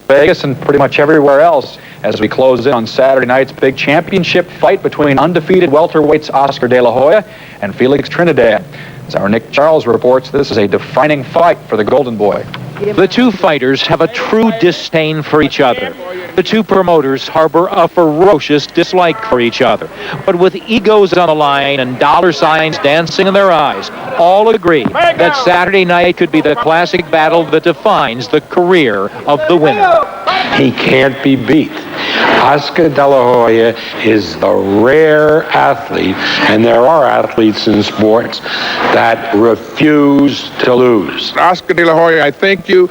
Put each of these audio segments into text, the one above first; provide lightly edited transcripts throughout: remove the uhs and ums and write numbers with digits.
Vegas and pretty much everywhere else as we close in on Saturday night's big championship fight between undefeated welterweights Oscar De La Hoya and Felix Trinidad. As our Nick Charles reports, this is a defining fight for the Golden Boy. The two fighters have a true disdain for each other. The two promoters harbor a ferocious dislike for each other. But with egos on the line and dollar signs dancing in their eyes, all agree that Saturday night could be the classic battle that defines the career of the winner. He can't be beat. Oscar De La Hoya is the rare athlete, and there are athletes in sports that refuse to lose. Oscar De La Hoya, I thank you.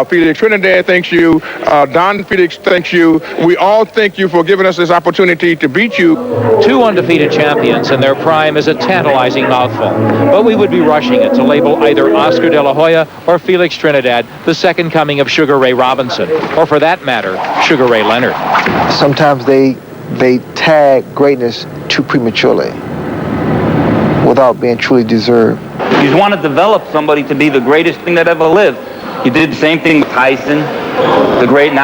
Felix Trinidad thanks you. Don Felix thanks you. We all thank you for giving us this opportunity to beat you. Two undefeated champions in their prime is a tantalizing mouthful, but we would be rushing it to label either Oscar De La Hoya or Felix Trinidad the second coming of Sugar Ray Robinson, or for that matter, Sugar Ray Leonard. Sometimes they tag greatness too prematurely without being truly deserved. You want to develop somebody to be the greatest thing that ever lived. You did the same thing with Tyson, the great. He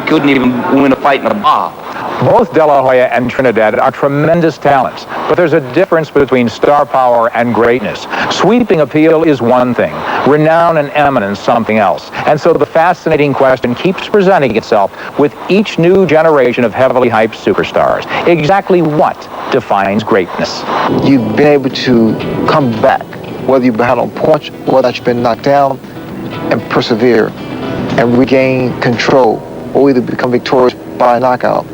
couldn't even win a fight in a bar. Both De La Hoya and Trinidad are tremendous talents, but there's a difference between star power and greatness. Sweeping appeal is one thing, renown and eminence something else. And so the fascinating question keeps presenting itself with each new generation of heavily hyped superstars. Exactly what defines greatness? You've been able to come back, whether you've been out on points, whether you've been knocked down, and persevere and regain control, or either become victorious by knockout.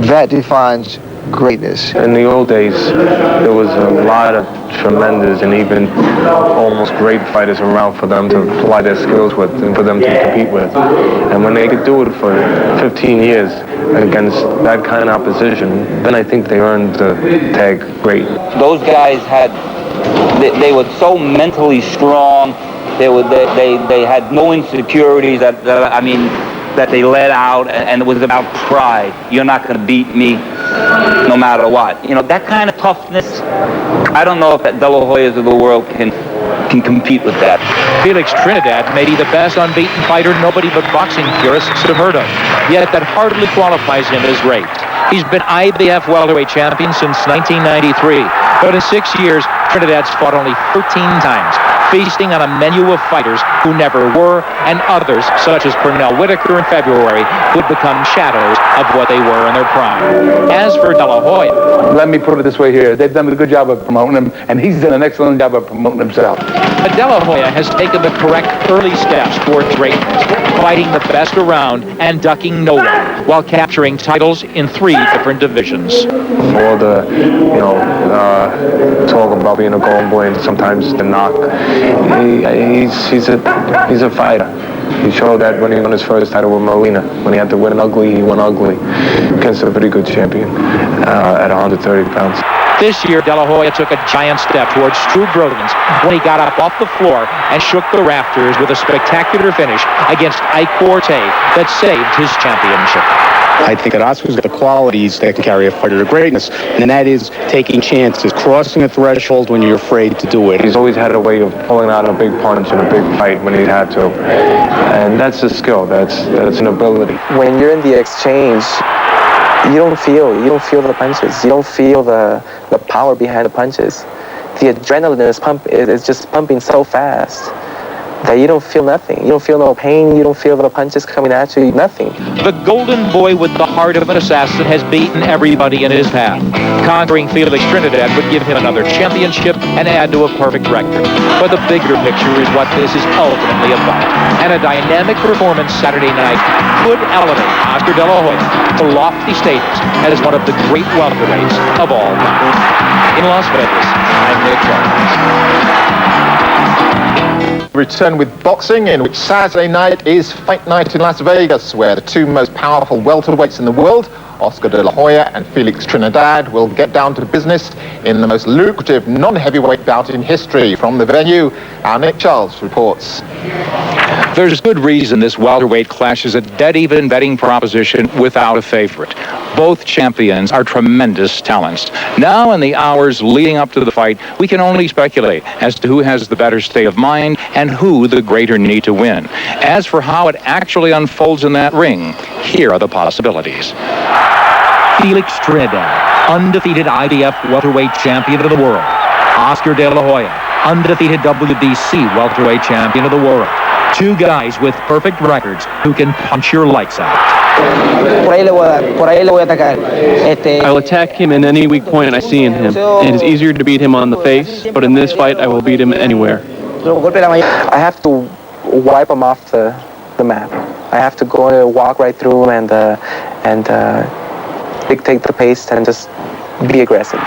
That defines greatness. In the old days, there was a lot of tremendous and even almost great fighters around for them to apply their skills with and for them to compete with. And when they could do it for 15 years against that kind of opposition, then I think they earned the tag great. Those guys they were so mentally strong. They had no insecurities that they let out, and it was about pride. You're not going to beat me no matter what. You know, that kind of toughness, I don't know if that De La Hoyas of the world can compete with that. Felix Trinidad may be the best unbeaten fighter nobody but boxing purists have heard of, yet that hardly qualifies him as great. He's been IBF welterweight champion since 1993, but in 6 years, Trinidad's fought only 13 times, feasting on a menu of fighters who never were, and others, such as Pernell Whitaker in February, would become shadows of what they were in their prime. As for De La Hoya, let me put it this way here. They've done a good job of promoting him, and he's done an excellent job of promoting himself. but De La Hoya has taken the correct early steps towards greatness, fighting the best around and ducking no one, while capturing titles in 3 different divisions. All the, talk about being a golden boy and sometimes the knock. He's a fighter. He showed that when he won his first title with Molina. When he had to win ugly, he won ugly against a pretty good champion at 130 pounds. This year, De La Hoya took a giant step towards true brilliance when he got up off the floor and shook the rafters with a spectacular finish against Ike Forte that saved his championship. I think that Oscar's got the qualities that can carry a fighter to greatness, and that is taking chances, crossing a threshold when you're afraid to do it. He's always had a way of pulling out a big punch in a big fight when he had to, and that's a skill. That's an ability. When you're in the exchange, you don't feel the punches. You don't feel the power behind the punches. The adrenaline is just pumping so fast that you don't feel nothing. You don't feel no pain. You don't feel the punches coming at you. Nothing. The golden boy with the heart of an assassin has beaten everybody in his path. Conquering Felix Trinidad would give him another championship and add to a perfect record. But the bigger picture is what this is ultimately about. And a dynamic performance Saturday night could elevate Oscar De La Hoya to lofty status as one of the great welterweights of all time. In Las Vegas, I'm Nick Charles. Return with boxing, in which Saturday night is Fight Night in Las Vegas, where the 2 most powerful welterweights in the world, Oscar De La Hoya and Felix Trinidad, will get down to business in the most lucrative non-heavyweight bout in history. From the venue, our Nick Charles reports. There's good reason this welterweight clash is a dead-even betting proposition without a favorite. Both champions are tremendous talents. Now, in the hours leading up to the fight, we can only speculate as to who has the better state of mind and and who the greater need to win. As for how it actually unfolds in that ring, here are the possibilities. Felix Trinidad, undefeated IBF welterweight champion of the world. Oscar De La Hoya, undefeated WBC welterweight champion of the world. Two guys with perfect records who can punch your lights out. I'll attack him in any weak point I see in him. It is easier to beat him on the face, but in this fight I will beat him anywhere. I have to wipe him off the map. I have to go and walk right through him and dictate the pace and just be aggressive.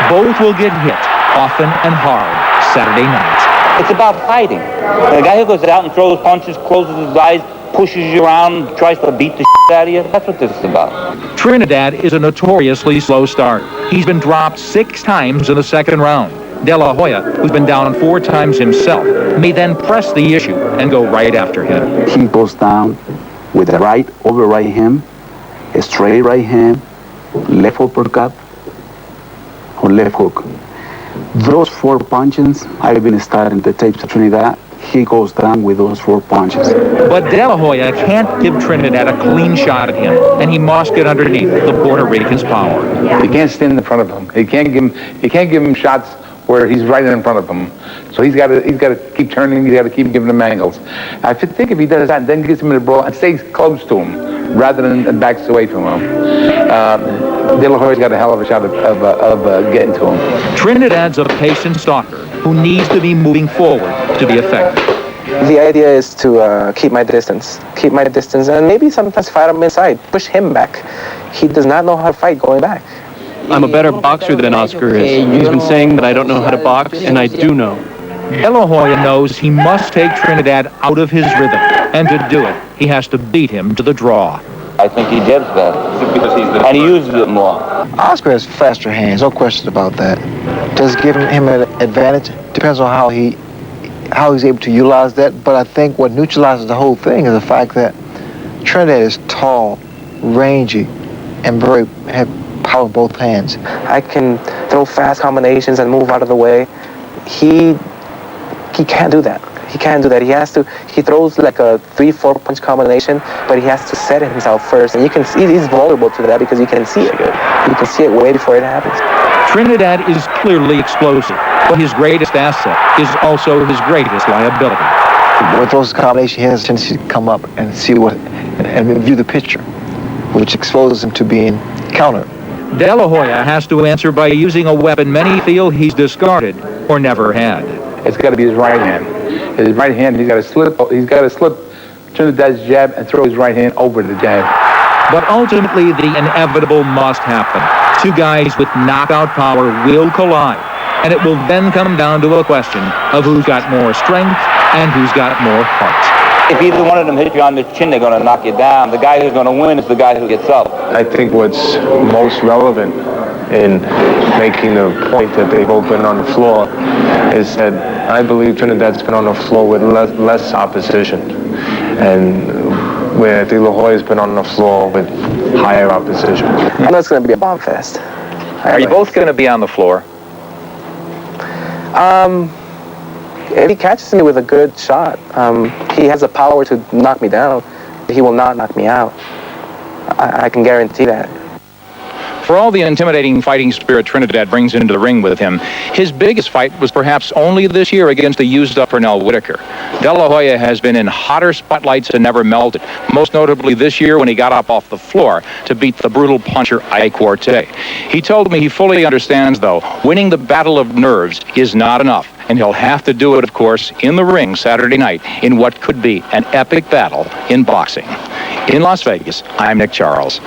Both will get hit, often and hard, Saturday night. It's about fighting. The guy who goes out and throws punches, closes his eyes, pushes you around, tries to beat the out of you, that's what this is about. Trinidad is a notoriously slow start. He's been dropped 6 times in the second round. De La Hoya, who's been down 4 times himself, may then press the issue and go right after him. He goes down with a right over right hand, a straight right hand, left uppercut, or left hook. Those 4 punches, I've been studying the tapes of Trinidad. He goes down with those 4 punches. But De La Hoya can't give Trinidad a clean shot at him, and he must get underneath the Puerto Rican's power. He can't stand in front of him. He can't give him shots where he's right in front of him. So he's got to keep turning. He's got to keep giving him angles. I think if he does that, then gets him in the brawl and stays close to him rather than backs away from him. De La Hoya's got a hell of a shot of getting to him. Trinidad's a patient stalker who needs to be moving forward to be effective. The idea is to keep my distance, and maybe sometimes fight him inside, push him back. He does not know how to fight going back. I'm a better boxer than Oscar is. He's been saying that I don't know how to box, and I do know. De La Hoya knows he must take Trinidad out of his rhythm, and to do it, he has to beat him to the draw. I think he gives that, and he uses it more. Oscar has faster hands, no question about that. Does it give him an advantage? Depends on how he's able to utilize that. But I think what neutralizes the whole thing is the fact that Trinidad is tall, rangy, and have power in both hands. I can throw fast combinations and move out of the way. He can't do that. He can't do that. He throws like a 3-4 punch combination, but he has to set it himself first. And you can see he's vulnerable to that because you can see it. You can see it way before it happens. Trinidad is clearly explosive, but his greatest asset is also his greatest liability. With those combinations, he has a tendency to come up and see and view the picture, which exposes him to being countered. De La Hoya has to answer by using a weapon many feel he's discarded or never had. It's got to be his right hand. His right hand, he's got to slip Trinidad's jab and throw his right hand over the jab. But ultimately, the inevitable must happen. 2 guys with knockout power will collide, and it will then come down to a question of who's got more strength and who's got more heart. If either one of them hit you on the chin, they're going to knock you down. The guy who's going to win is the guy who gets up. I think what's most relevant in making the point that they've both been on the floor is that I believe Trinidad's been on the floor with less opposition, and where De La Hoya's been on the floor with higher opposition. I know it's going to be a bomb fest. Are you both going to be on the floor? If he catches me with a good shot, he has the power to knock me down. He will not knock me out. I can guarantee that. For all the intimidating fighting spirit Trinidad brings into the ring with him, his biggest fight was perhaps only this year against the used-up Pernell Whitaker. De La Hoya has been in hotter spotlights and never melted, most notably this year when he got up off the floor to beat the brutal puncher Ike Quartet. He told me he fully understands, though, winning the battle of nerves is not enough, and he'll have to do it, of course, in the ring Saturday night in what could be an epic battle in boxing. In Las Vegas, I'm Nick Charles.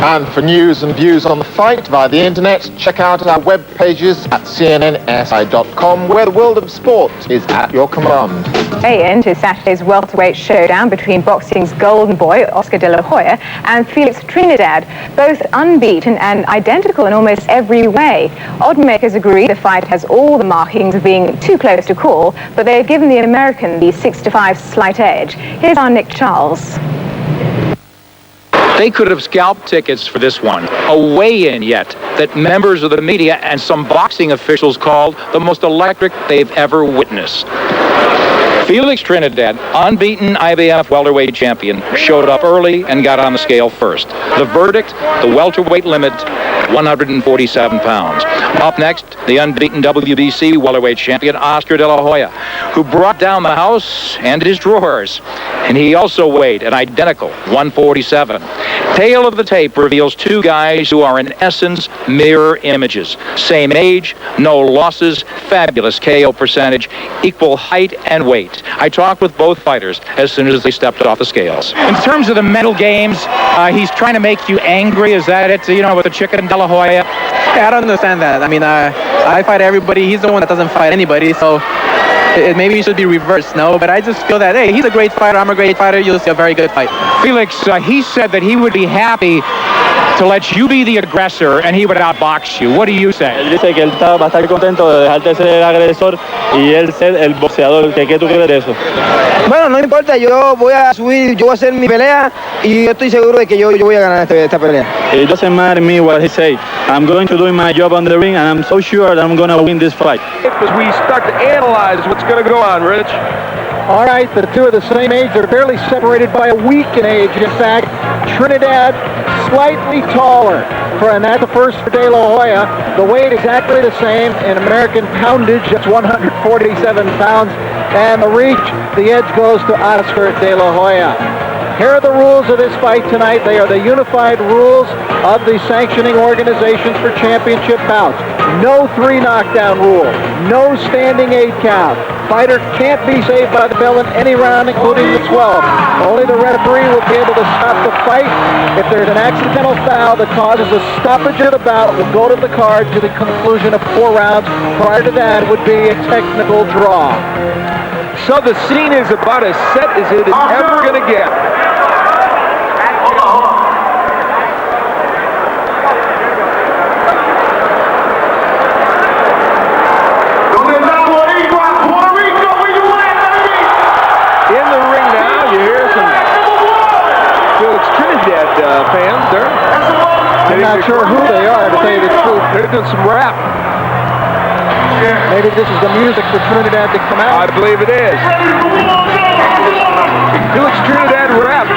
And for news and views on the fight via the internet, check out our web pages at cnnsi.com, where the world of sport is at your command. Into Saturday's welterweight showdown between boxing's golden boy, Oscar De La Hoya, and Felix Trinidad, both unbeaten and identical in almost every way. Oddmakers agree the fight has all the markings of being too close to call, but they've given the American the 6-5 slight edge. Here's our Nick Charles. They could have scalped tickets for this one. A weigh-in yet that members of the media and some boxing officials called the most electric they've ever witnessed. Felix Trinidad, unbeaten IBF welterweight champion, showed up early and got on the scale first. The verdict, the welterweight limit, 147 pounds. Up next, the unbeaten WBC welterweight champion, Oscar De La Hoya, who brought down the house and his drawers. And he also weighed an identical 147. Tale of the tape reveals two guys who are in essence mirror images. Same age, no losses, fabulous KO percentage, equal height and weight. I talked with both fighters as soon as they stepped off the scales. In terms of the mental games, he's trying to make you angry. Is that it? You know, with the chicken De La Hoya? Yeah, I don't understand that. I mean, I fight everybody. He's the one that doesn't fight anybody, so maybe it should be reversed, no? But I just feel that, hey, he's a great fighter, I'm a great fighter, you'll see a very good fight. Felix, he said that he would be happy to let you be the aggressor and he would outbox you. What do you say? Él dice que él va a estar contento de dejarte ser el agresor y él ser el boxeador. ¿Qué tú crees de eso? Bueno, no importa, yo voy a subir, yo voy a hacer mi pelea y yo estoy seguro de que yo voy a ganar esta pelea. It doesn't matter me what he say. I'm going to do my job on the ring and I'm so sure that I'm going to win this fight. As we start to analyze what's going to go on, Rich. All right, the two are the same age. They're barely separated by a week in age. In fact, Trinidad slightly taller, and that's the first for De La Hoya. The weight exactly the same in American poundage. That's 147 pounds. And the reach, the edge goes to Oscar De La Hoya. Here are the rules of this fight tonight. They are the unified rules of the sanctioning organizations for championship bouts. No 3 knockdown rule. No standing 8 count. Fighter can't be saved by the bell in any round, including the 12th. Only the referee will be able to stop the fight. If there's an accidental foul that causes a stoppage of the bout, will go to the card to the conclusion of 4 rounds. Prior to that would be a technical draw. So the scene is about as set as it is ever going to get. Fans there. I'm not sure who they are, to tell you the truth. They're doing some rap. Maybe this is the music for Trinidad to come out. I believe it is. Felix Trinidad rap.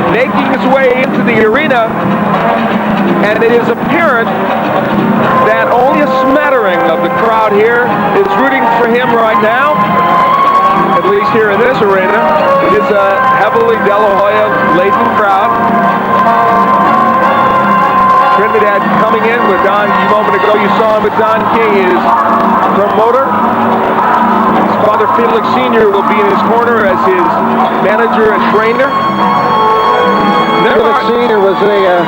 Making his way into the arena, and it is apparent that only a smattering of the crowd here is rooting for him right now, at least here in this arena. It is a heavily De La Hoya laden crowd. Trinidad coming in with Don. A moment ago you saw him with Don King, his promoter. His father Felix Sr. will be in his corner as his manager and trainer. Felix Sr. was a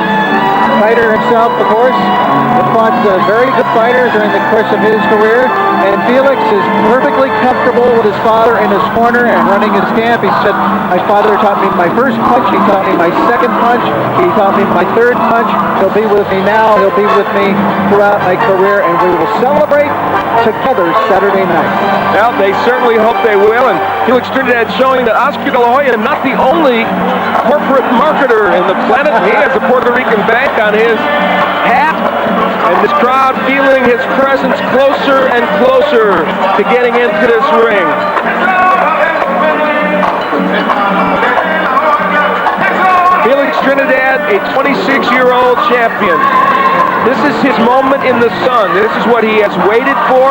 fighter himself, of course. He fought very good fighters during the course of his career. And Felix is perfectly comfortable with his father in his corner and running his camp. He said, my father taught me my first punch. He taught me my second punch. He taught me my third punch. He'll be with me now. He'll be with me throughout my career. And we will celebrate together Saturday night. Well, they certainly hope they will. And Felix Trinidad showing that Oscar De La Hoya is not the only corporate marketer in the planet. He has a Puerto Rican bank on his hat. And this crowd feeling his presence closer and closer to getting into this ring. Felix Trinidad, a 26-year-old champion. This is his moment in the sun. This is what he has waited for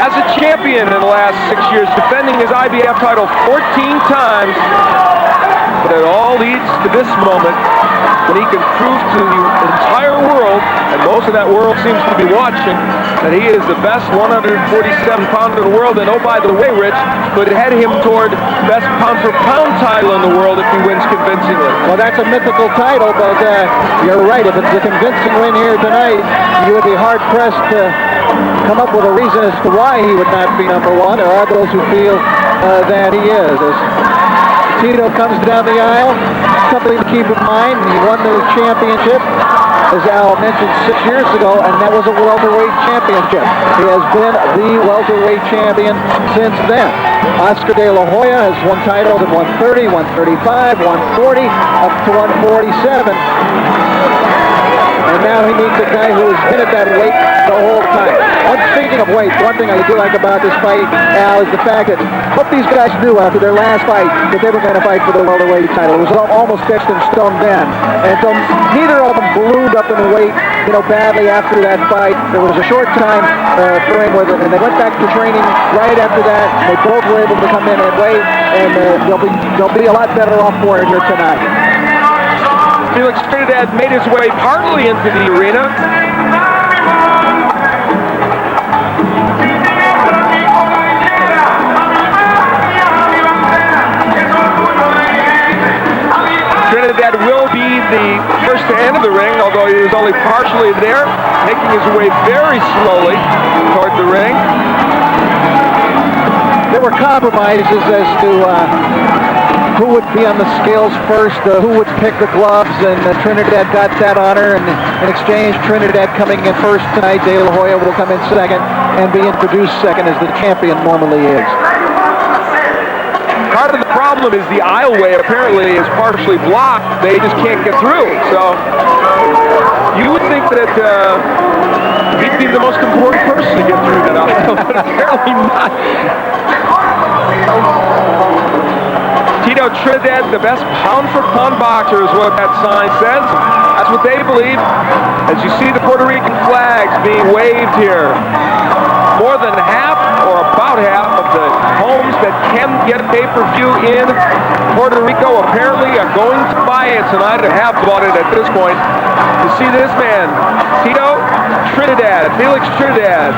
as a champion in the last 6 years, defending his IBF title 14 times. But it all leads to this moment when he can prove to the entire world, and most of that world seems to be watching, that he is the best 147-pounder in the world. And oh, by the way, Rich, could head him toward best pound-for-pound title in the world if he wins convincingly. Well, that's a mythical title, but you're right. If it's a convincing win here tonight, you would be hard-pressed to come up with a reason as to why he would not be number one. There are those who feel that he is. As Tito comes down the aisle, something to keep in mind. He won the championship, as Al mentioned, 6 years ago, and that was a welterweight championship. He has been the welterweight champion since then. Oscar De La Hoya has won titles at 130, 135, 140, up to 147. And now he meets a guy who has been at that weight the whole time. Speaking of weight, one thing I do like about this fight, Al, is the fact that what these guys knew after their last fight, that they were going to fight for the welterweight title. It was almost fixed in stone then. And so neither of them ballooned up in the weight, badly after that fight. There was a short time frame where and they went back to training right after that. They both were able to come in at weight, and they'll be a lot better off for it here tonight. Felix Trinidad made his way partly into the arena. Trinidad will be the first to enter the ring, although he was only partially there, making his way very slowly toward the ring. There were compromises as to who would be on the scales first, who would pick the gloves, and Trinidad got that honor, and in exchange, Trinidad coming in first tonight. De La Hoya will come in second and be introduced second, as the champion normally is. Part of the problem is the aisleway apparently is partially blocked. They just can't get through. So you would think that he'd be the most important person to get through that aisle, but apparently not. Tito Trinidad, the best pound-for-pound boxer, is what that sign says. That's what they believe. As you see the Puerto Rican flags being waved here, more than half, or about half, of the homes that can get pay-per-view in Puerto Rico apparently are going to buy it tonight, or have bought it at this point, to see this man, Tito Trinidad, Felix Trinidad.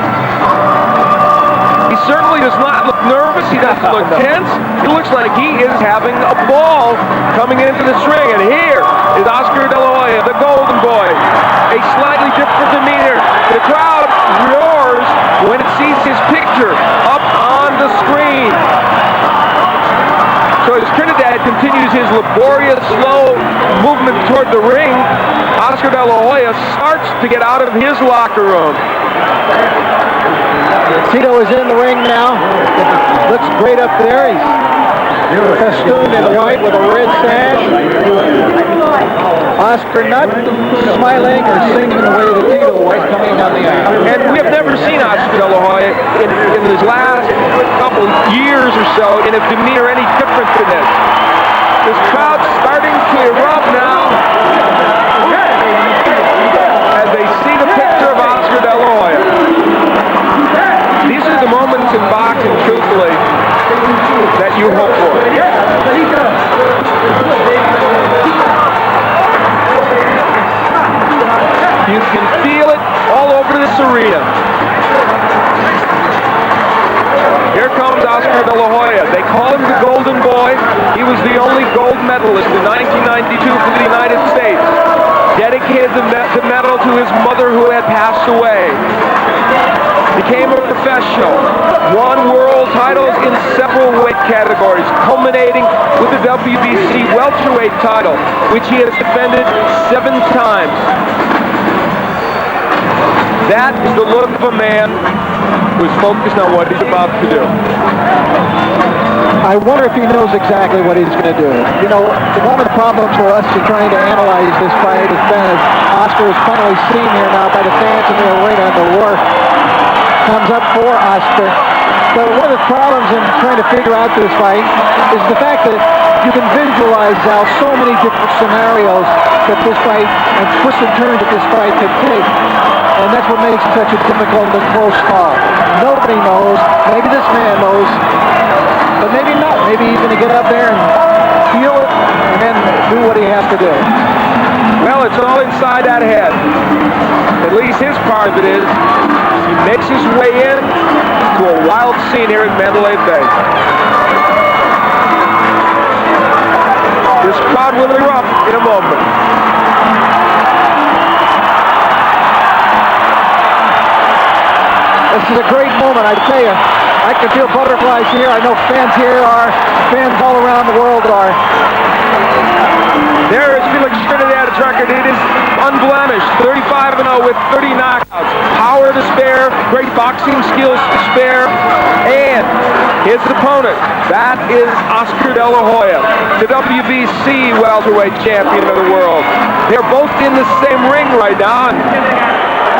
He certainly does not look nervous. He doesn't look tense. He looks like he is having a ball coming into this ring. And here is Oscar De La Hoya, the Golden Boy. A slightly different demeanor. The crowd roars when it sees his picture up on the screen. So as Trinidad continues his laborious, slow movement toward the ring, Oscar De La Hoya starts to get out of his locker room. Tito is in the ring now. Looks great up there. He's festooned in white with a red sash. Oscar not smiling or singing the way that Tito was coming down the aisle. And we have never seen Oscar De La Hoya in his last couple years or so in a demeanor any different than this. This crowd's starting to erupt now as they see the picture of Oscar De La Hoya. These are the moments in boxing, truthfully, that you hope for. You Mandalay. He was the only gold medalist in 1992 for the United States. Dedicated the medal to his mother who had passed away. Became a professional. Won world titles in several weight categories, culminating with the WBC welterweight title, which he has defended 7 times. That is the look of a man who is focused on what he's about to do. I wonder if he knows exactly what he's going to do. You know, one of the problems for us in trying to analyze this fight has been as Oscar is finally seen here now by the fans in the arena, and the roar comes up for Oscar. But one of the problems in trying to figure out this fight is the fact that you can visualize now so many different scenarios that this fight and twists and turns that this fight could take. And that's what makes it such a difficult and close call. Nobody knows. Maybe this man knows. But maybe not. Maybe he's going to get up there and feel it and then do what he has to do. Well, it's all inside that head. At least his part of it is. He makes his way in to a wild scene here in Mandalay Bay. This crowd will erupt in a moment. This is a great moment, I tell you. I can feel butterflies here. I know fans here are. Fans all around the world are. There is Felix Trinidad's record. It is unblemished. 35-0 with 30 knockouts. Power to spare. Great boxing skills to spare. And his opponent, that is Oscar De La Hoya, the WBC welterweight champion of the world. They're both in the same ring right now. And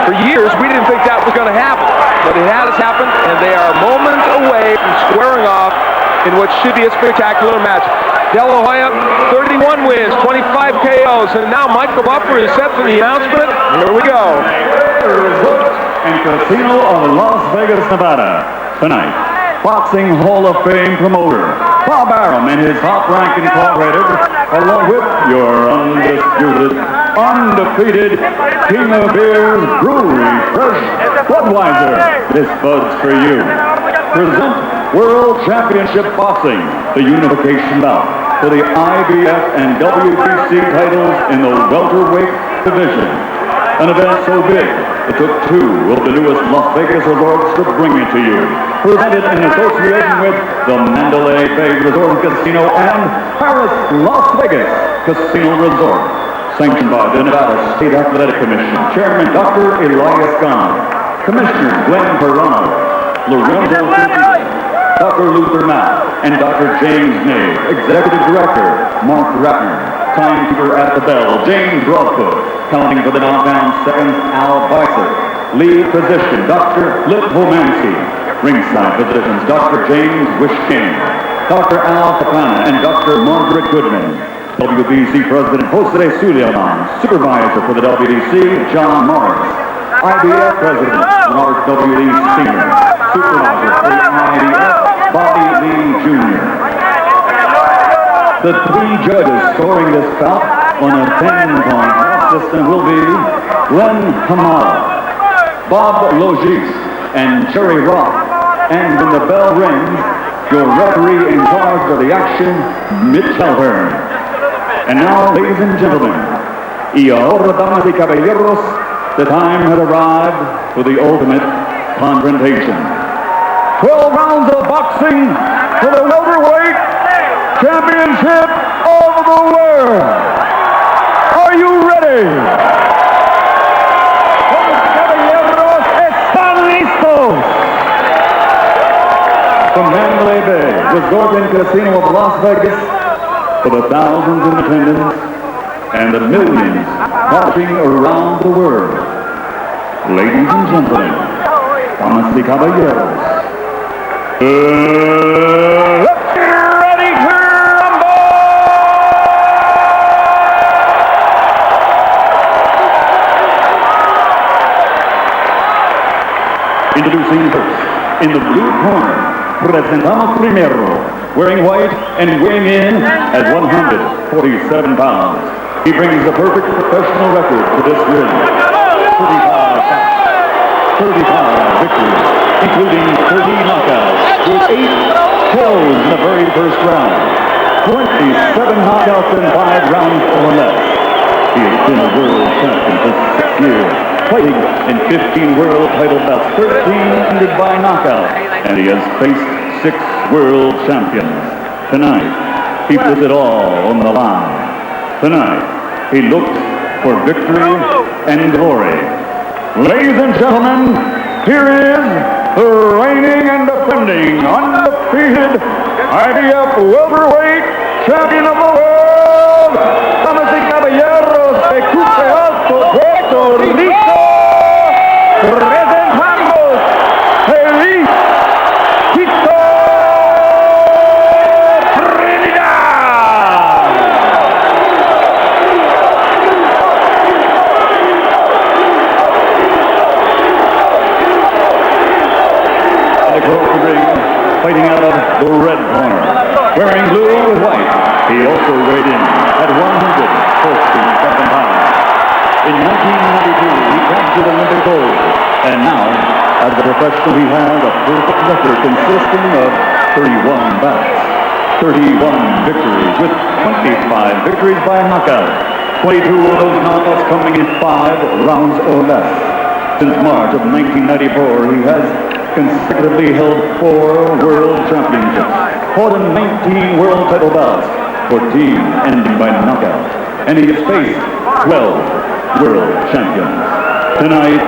for years, we didn't think that was going to happen. But it has happened, and they are moments away from squaring off in what should be a spectacular match. De La Hoya, 31 wins, 25 KOs, and now Michael Buffer is set for the announcement. Here we go. And Casino of Las Vegas, Nevada. Tonight, Boxing Hall of Fame promoter Bob Arum and his Top Rank Incorporated, along with your undisputed, undefeated King of Beers Brewery Fresh Budweiser. This Bud's for you. Present World Championship Boxing, the unification bout for the IBF and WBC titles in the welterweight division. An event so big, it took 2 of the newest Las Vegas resorts to bring it to you. Presented in association with the Mandalay Bay Resort and Casino and Paris Las Vegas Casino Resort. Sanctioned by the Nevada State Athletic Commission, Chairman Dr. Elias Gunn, Commissioners Glenn Perrano, Lorenzo Tucci, Dr. Luther Matt, and Dr. James May, Executive Director Mark Ratner, Timekeeper at the bell James Broadfoot, counting for the knockdown seconds Al Bicep, lead physician Dr. Lip Homanski, ringside physicians Dr. James Wishkin, Dr. Al Capana, and Dr. Margaret Goodman. WBC President Jose Suleiman, Supervisor for the WBC, John Morris. IBF President, Robert W. Lee Sr., Supervisor for the IBF, Bobby Lee Jr. The 3 judges scoring this bout on a 10-point system will be Glenn Hamada, Bob Logis, and Jerry Rock. And when the bell rings, your referee in charge of the action, Mitch Halpern. And now, ladies and gentlemen, y ahora, damas y caballeros, the time has arrived for the ultimate confrontation. 12 rounds of boxing for the welterweight championship of the world. Are you ready? Damas y caballeros, están listos. From Mandalay Bay, Resort and Casino of Las Vegas, for the thousands in attendance and the millions watching around the world. Ladies and gentlemen, damas y caballeros, let's get ready to rumble! Introducing first, in the blue corner, presentamos primero, wearing white and weighing in at 147 pounds. He brings the perfect professional record to this ring. 35 victories, including 30 knockouts, with 8 KOs in the very first round. 27 knockouts in 5 rounds or less. He has been a world champion for 6 years, fighting in 15 world title bouts, 13 ended by knockout, and he has faced 6 world champions. Tonight, he puts it all on the line. Tonight, he looks for victory and glory. Ladies and gentlemen, here is the reigning and defending undefeated IBF welterweight champion of the world, damas y caballeros de Cupe Alto, Puerto Rico, presentamos Felix fighting out of the red corner, wearing blue with white. He also weighed in at 147 pounds. In 1992, he captured Olympic gold, and now, as a professional, he has a perfect record consisting of 31 bouts, 31 victories, with 25 victories by knockout. 22 of those knockouts coming in 5 rounds or less. Since March of 1994, he has consecutively held 4 world championships, more than 19 world title bouts, 14 ending by knockout, and he has faced 12 world champions. Tonight,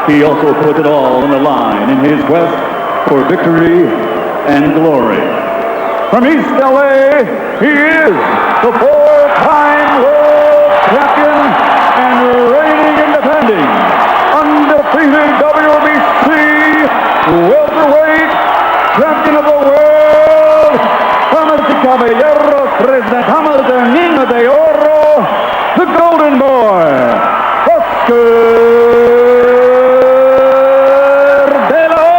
he also put it all on the line in his quest for victory and glory. From East LA, he is the 4-time world champion and reigning and defending undefeated WBC welterweight champion of the world, damas y caballeros, presentamos el niño de oro, the golden boy, Oscar de la Hoya.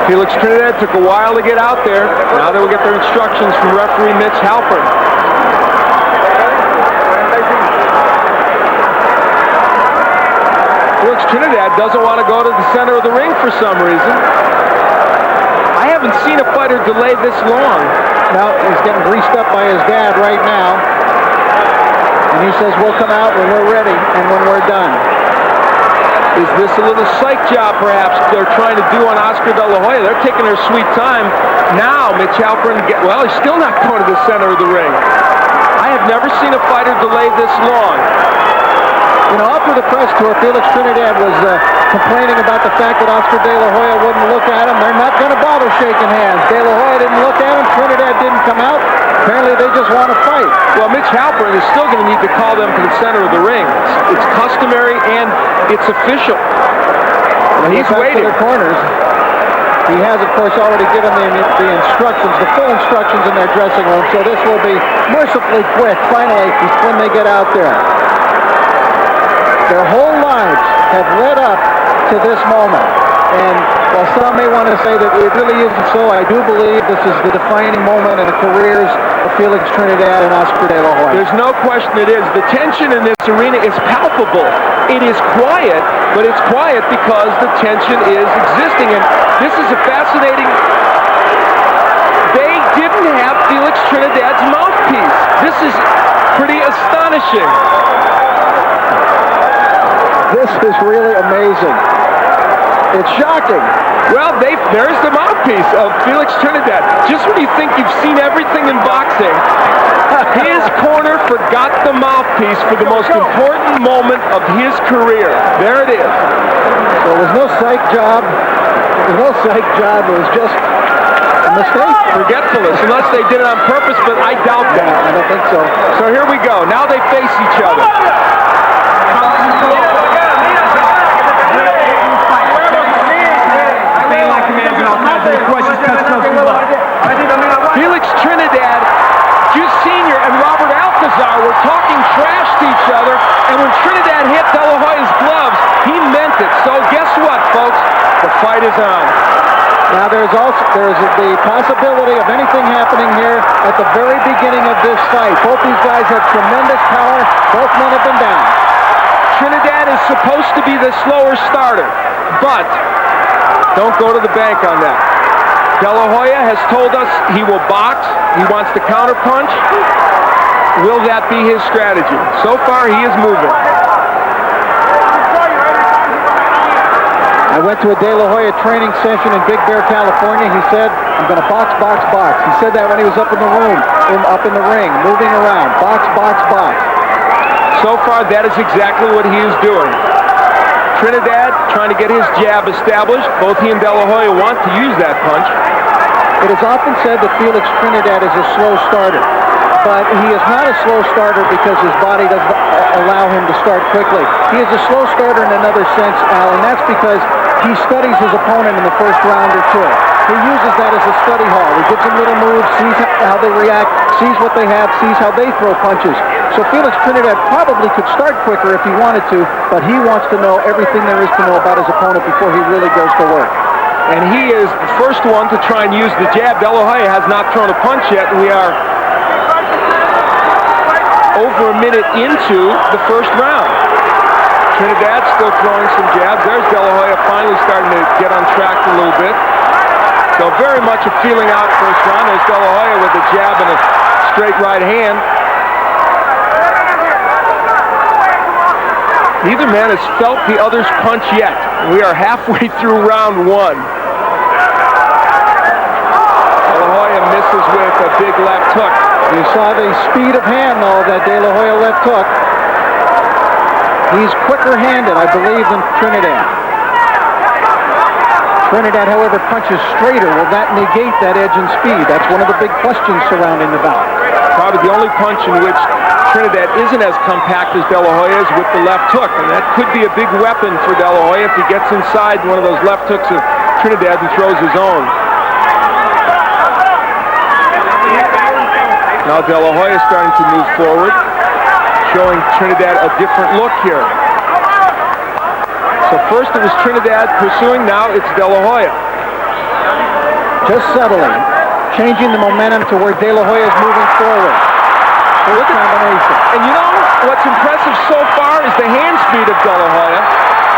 Felix Trinidad took a while to get out there. Now they will get their instructions from referee Mitch Halpern. Felix Trinidad doesn't want to go to the center of the ring for some reason. I haven't seen a fighter delay this long. Now he's getting greased up by his dad right now. And he says, we'll come out when we're ready and when we're done. Is this a little psych job, perhaps, they're trying to do on Oscar De La Hoya? They're taking their sweet time. Now, Mitch Halpern, well, he's still not going to the center of the ring. I have never seen a fighter delay this long. You know, after the press tour, Felix Trinidad was complaining about the fact that Oscar De La Hoya wouldn't look at him. They're not going to bother shaking hands. De La Hoya didn't look at him. Trinidad didn't come out. Apparently, they just want to fight. Well, Mitch Halpern is still going to need to call them to the center of the ring. It's customary and it's official. Well, he's waiting. To the corners. He has, of course, already given the instructions, the full instructions in their dressing room. So this will be mercifully quick, finally, when they get out there. Their whole lives have led up to this moment. And while some may want to say that it really isn't so, I do believe this is the defining moment in the careers of Felix Trinidad and Oscar De La Hoya. There's no question it is. The tension in this arena is palpable. It is quiet, but it's quiet because the tension is existing. And this is a fascinating... They didn't have Felix Trinidad's mouthpiece. This is pretty astonishing. This is really amazing. It's shocking. Well, there's the mouthpiece of Felix Trinidad. Just when you think you've seen everything in boxing, his corner forgot the mouthpiece for the most important moment of his career. There it is. So it was no psych job. It was no psych job. It was just mistake. Forgetfulness, unless they did it on purpose, but I doubt that. I don't think so. So here we go. Now they face each other. Felix Trinidad, Jr. and Robert Alcazar were talking trash to each other, and when Trinidad hit De La Hoya's gloves, he meant it. So guess what, folks? The fight is on. Now there's the possibility of anything happening here at the very beginning of this fight. Both these guys have tremendous power. Both men have been down. Trinidad is supposed to be the slower starter, but don't go to the bank on that. De La Hoya has told us he will box. He wants to counterpunch. Will that be his strategy? So far, he is moving. I went to a De La Hoya training session in Big Bear, California. He said, I'm going to box, box, box. He said that when he was up in the room, up in the ring, moving around. Box, box, box. So far, that is exactly what he is doing. Trinidad trying to get his jab established. Both he and De La Hoya want to use that punch. It is often said that Felix Trinidad is a slow starter, but he is not a slow starter because his body doesn't allow him to start quickly. He is a slow starter in another sense, Al, and that's because he studies his opponent in the first round or two. He uses that as a study hall. He gives them little moves, sees how they react, sees what they have, sees how they throw punches. So Felix Trinidad probably could start quicker if he wanted to, but he wants to know everything there is to know about his opponent before he really goes to work. And he is the first one to try and use the jab. De La Hoya has not thrown a punch yet. We are over a minute into the first round. Trinidad still throwing some jabs. There's De La Hoya finally starting to get on track a little bit. So very much a feeling out first round. There's De La Hoya with a jab and a straight right hand. Neither man has felt the other's punch yet. We are halfway through round one. De La Hoya misses with a big left hook. You saw the speed of hand, though, that De La Hoya left hook. He's quicker-handed, I believe, than Trinidad. Trinidad, however, punches straighter. Will that negate that edge and speed? That's one of the big questions surrounding the bout. Probably the only punch in which Trinidad isn't as compact as De La Hoya is with the left hook, and that could be a big weapon for De La Hoya if he gets inside one of those left hooks of Trinidad and throws his own. Now De La Hoya is starting to move forward, showing Trinidad a different look here. So first it was Trinidad pursuing, now it's De La Hoya. Just settling, changing the momentum to where De La Hoya is moving forward. Look at combination. And you know what's impressive so far is the hand speed of De La Hoya,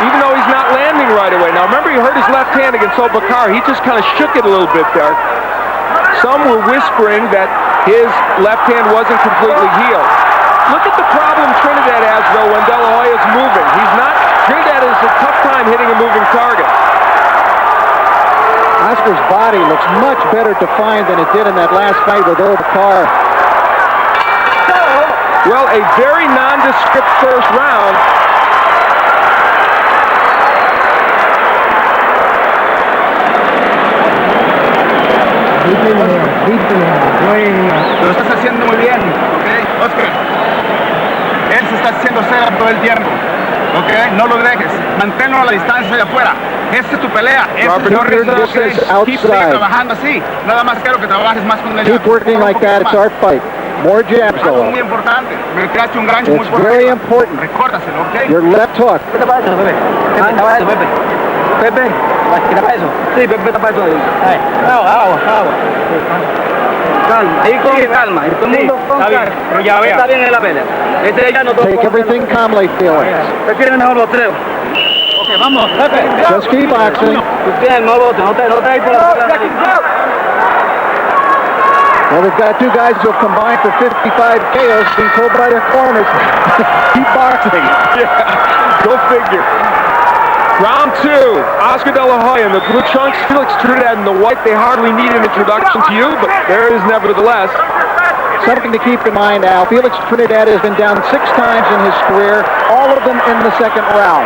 even though he's not landing right away. Now remember, he hurt his left hand against Obakar. He just kind of shook it a little bit there. Some were whispering that his left hand wasn't completely healed. Look at the problem Trinidad has, though, when De La Hoya is moving. Trinidad has a tough time hitting a moving target. Oscar's body looks much better defined than it did in that last fight with Obakar. Well, a very nondescript first round. Lo estás haciendo muy bien, ¿ok? Oscar, él se está haciendo cera todo el tiempo, ¿ok? No lo dejes, manténlo a la distancia de afuera. Esta es tu pelea, no rindas, Keep trabajando así, nada más quiero que trabajes más con ella. Keep working like that, it's our fight. More jabs, though. Muy importante, me creaste un gancho muy It's fuerte. very important. Recórdaselo, ¿ok? Your left hook. ¿Qué te pasa, Pepe? ¿Qué te pasa, Pepe? Pepe, ¿qué te pasa? Sí, Pepe, te pasa. Agua. Calma, ahí con calma. Todo el mundo con calma. Pero ya está bien en la pelea. Ya no Take everything calmly, Felix. Prefieren mejor los tres. Ok, vamos, Pepe. Just keep boxing. Bien, no bote, no te ahí por la pelea. Well, we've got two guys who have combined for 55 KOs being pulled by their corners. Keep boxing. Yeah, go figure. Round two, Oscar De La Hoya in the blue trunks, Felix Trinidad in the white. They hardly need an introduction to you, but there it is nevertheless. Something to keep in mind, Al. Felix Trinidad has been down 6 times in his career, all of them in the second round.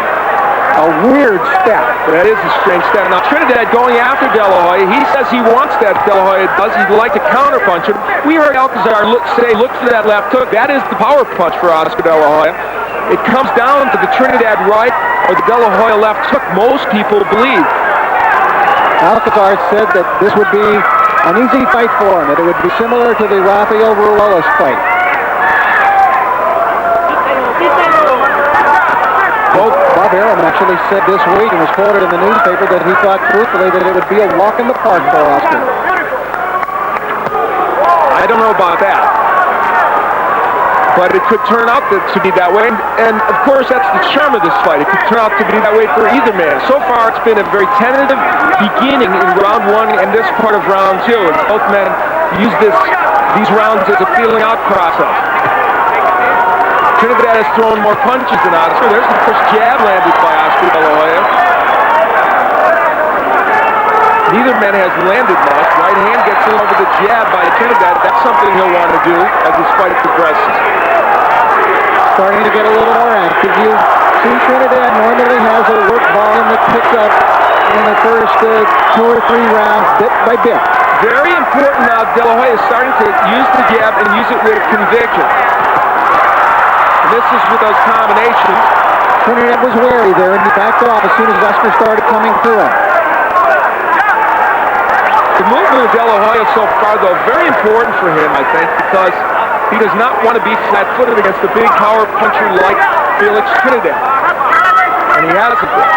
A weird step. That is a strange step. Now, Trinidad going after De La Hoya. He says he wants that. De La Hoya does. He'd like to counterpunch him. We heard Alcazar say, look for that left hook. That is the power punch for Oscar De La Hoya. It comes down to the Trinidad right or the De La Hoya left hook, most people believe. Alcazar said that this would be an easy fight for him, that it would be similar to the Rafael Ruelas fight. Bob Arum actually said this week and was quoted in the newspaper that he thought truthfully that it would be a walk in the park for Oscar. I don't know about that. But it could turn out to be that way. And of course, that's the charm of this fight. It could turn out to be that way for either man. So far, it's been a very tentative beginning in round one and this part of round two. And both men use these rounds as a feeling out process. Trinidad has thrown more punches than Oscar. There's the first jab landed by Oscar De La Hoya. Neither man has landed much. Right hand gets in over the jab by Trinidad. That's something he'll want to do as this fight progresses. Starting to get a little more active. You see Trinidad normally has a work volume that picks up in the first 2 or 3 rounds, bit by bit. Very important now. De La Hoya is starting to use the jab and use it with conviction. And this is with those combinations. Trinidad was wary there, and he backed off as soon as Oscar started coming through him. The movement of De La Hoya so far, though, very important for him, I think, because he does not want to be flat-footed against a big power puncher like Felix Trinidad. And he hasn't been.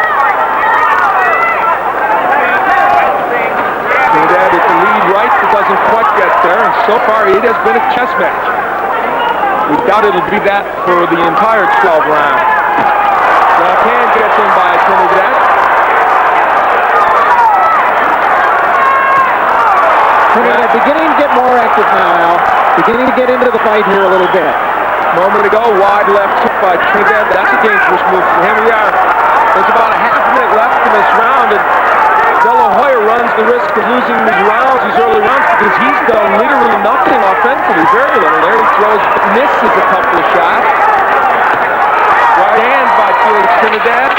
Trinidad with the lead right, but doesn't quite get there, and so far it has been a chess match. We doubt it'll be that for the entire 12 rounds. Left hand gets in by Trinidad. Trinidad beginning to get more active now, Al. Beginning to get into the fight here a little bit. Moment ago, wide left hook by Trinidad. That's a dangerous move for him. There's about a half minute left in this round, and De La Hoya runs the risk of losing these early rounds, because he's done literally nothing offensively, very little. There he throws, but misses a couple of shots. Right hand by Felix Trinidad.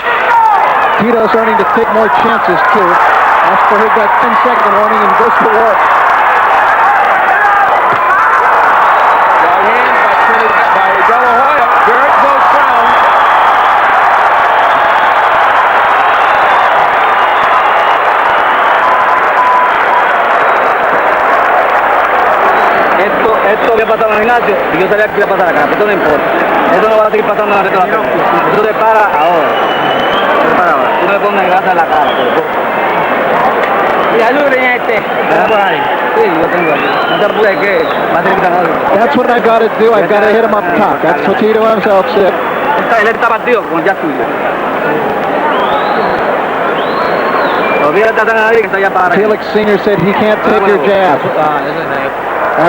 Tito starting to take more chances, too. Oscar heard that 10-second warning and goes to work. Esto le pasaba a Ignacio y yo sabía que iba a pasar acá, pero esto no importa. Esto no va a seguir pasando en la resto de la pelea. Esto te para ahora. Te para ahora. Tú no le pones grasa en la cara. Y ayúdenme a este. ¿Está por ahí? Sí, yo tengo aquí. No te apures que va a tener que ganar. That's what I've got to do. I've got to hit him up top. That's what Tito himself said. Él está partido con ya tuyo. Felix Sr. said he can't take your jab.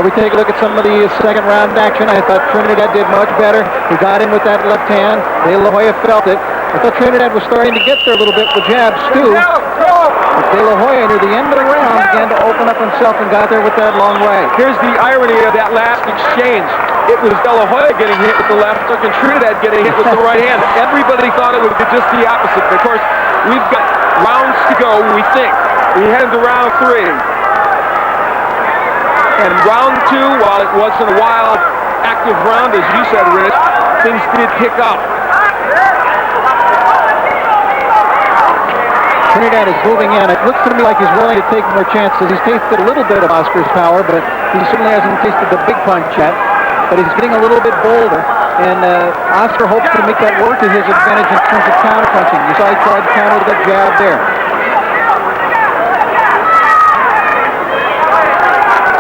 We take a look at some of the second round action. I thought Trinidad did much better. He got in with that left hand. De La Hoya felt it. I thought Trinidad was starting to get there a little bit with jabs too. But De La Hoya near the end of the round began to open up himself and got there with that long right. Here's the irony of that last exchange. It was De La Hoya getting hit with the left hook and Trinidad getting hit with the right hand. Everybody thought it would be just the opposite. But of course, we've got rounds to go, we think. We head into round 3. And round 2, while it wasn't a wild, active round, as you said, Rich, things did pick up. Trinidad is moving in. It looks to me like he's willing to take more chances. He's tasted a little bit of Oscar's power, but he certainly hasn't tasted the big punch yet. But he's getting a little bit bolder. And Oscar hopes to make that work to his advantage in terms of counter-punching. You saw he tried to counter with that jab there.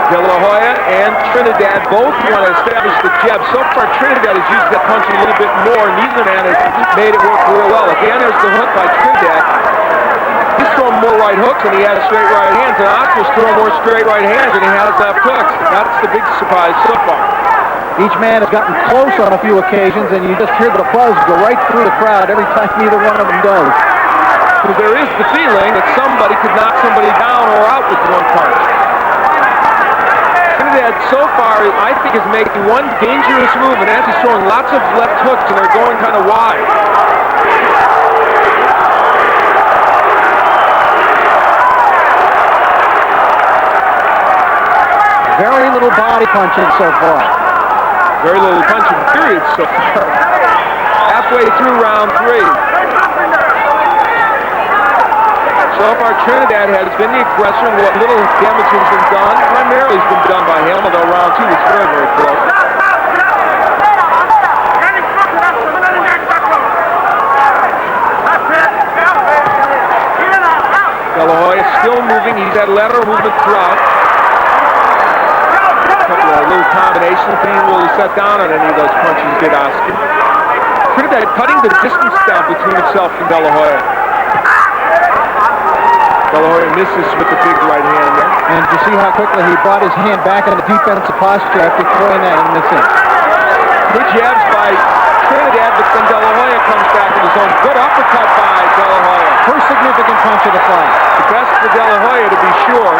De La Hoya and Trinidad both want to establish the jab. So far, Trinidad has used that punch a little bit more. Neither man has made it work real well. Again, there's the hook by Trinidad. He's throwing more right hooks than he has straight right hands. And Oscar's throwing more straight right hands than he has left hooks. That's the big surprise so far. Each man has gotten close on a few occasions, and you just hear the buzz go right through the crowd every time either one of them does. Because there is the feeling that somebody could knock somebody down or out with one punch. Trinidad so far, I think, is making one dangerous move, and that's he's throwing lots of left hooks, and they're going kind of wide. little body punching so far. Very little punching period so far. Halfway through round 3. So far, Trinidad has been the aggressor, and what little damage has been done primarily has been done by him, although round 2 was very, very close. De La Hoya still moving. He's had lateral movement throughout. A couple of little combinations. He didn't really set down on any of those punches, did Oscar. Trinidad cutting the distance down between himself and De La Hoya. De La Hoya misses with the big right hand there. And you see how quickly he brought his hand back in the defensive posture after throwing that and missing. Good jabs by Trinidad, but then De La Hoya comes back in his own. Good uppercut by De La Hoya. First significant punch of the fight. The best for De La Hoya, to be sure.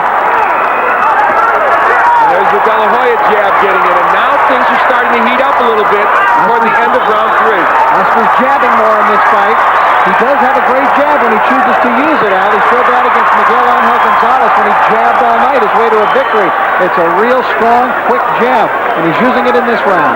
And there's the De La Hoya jab getting in, and now things are starting to heat up a little bit toward the end of round 3. Oscar's jabbing more in this fight. He does have a great jab when he chooses to use it, Al. He showed that against Miguel Angel Gonzalez when he jabbed all night his way to a victory. It's a real strong, quick jab, and he's using it in this round.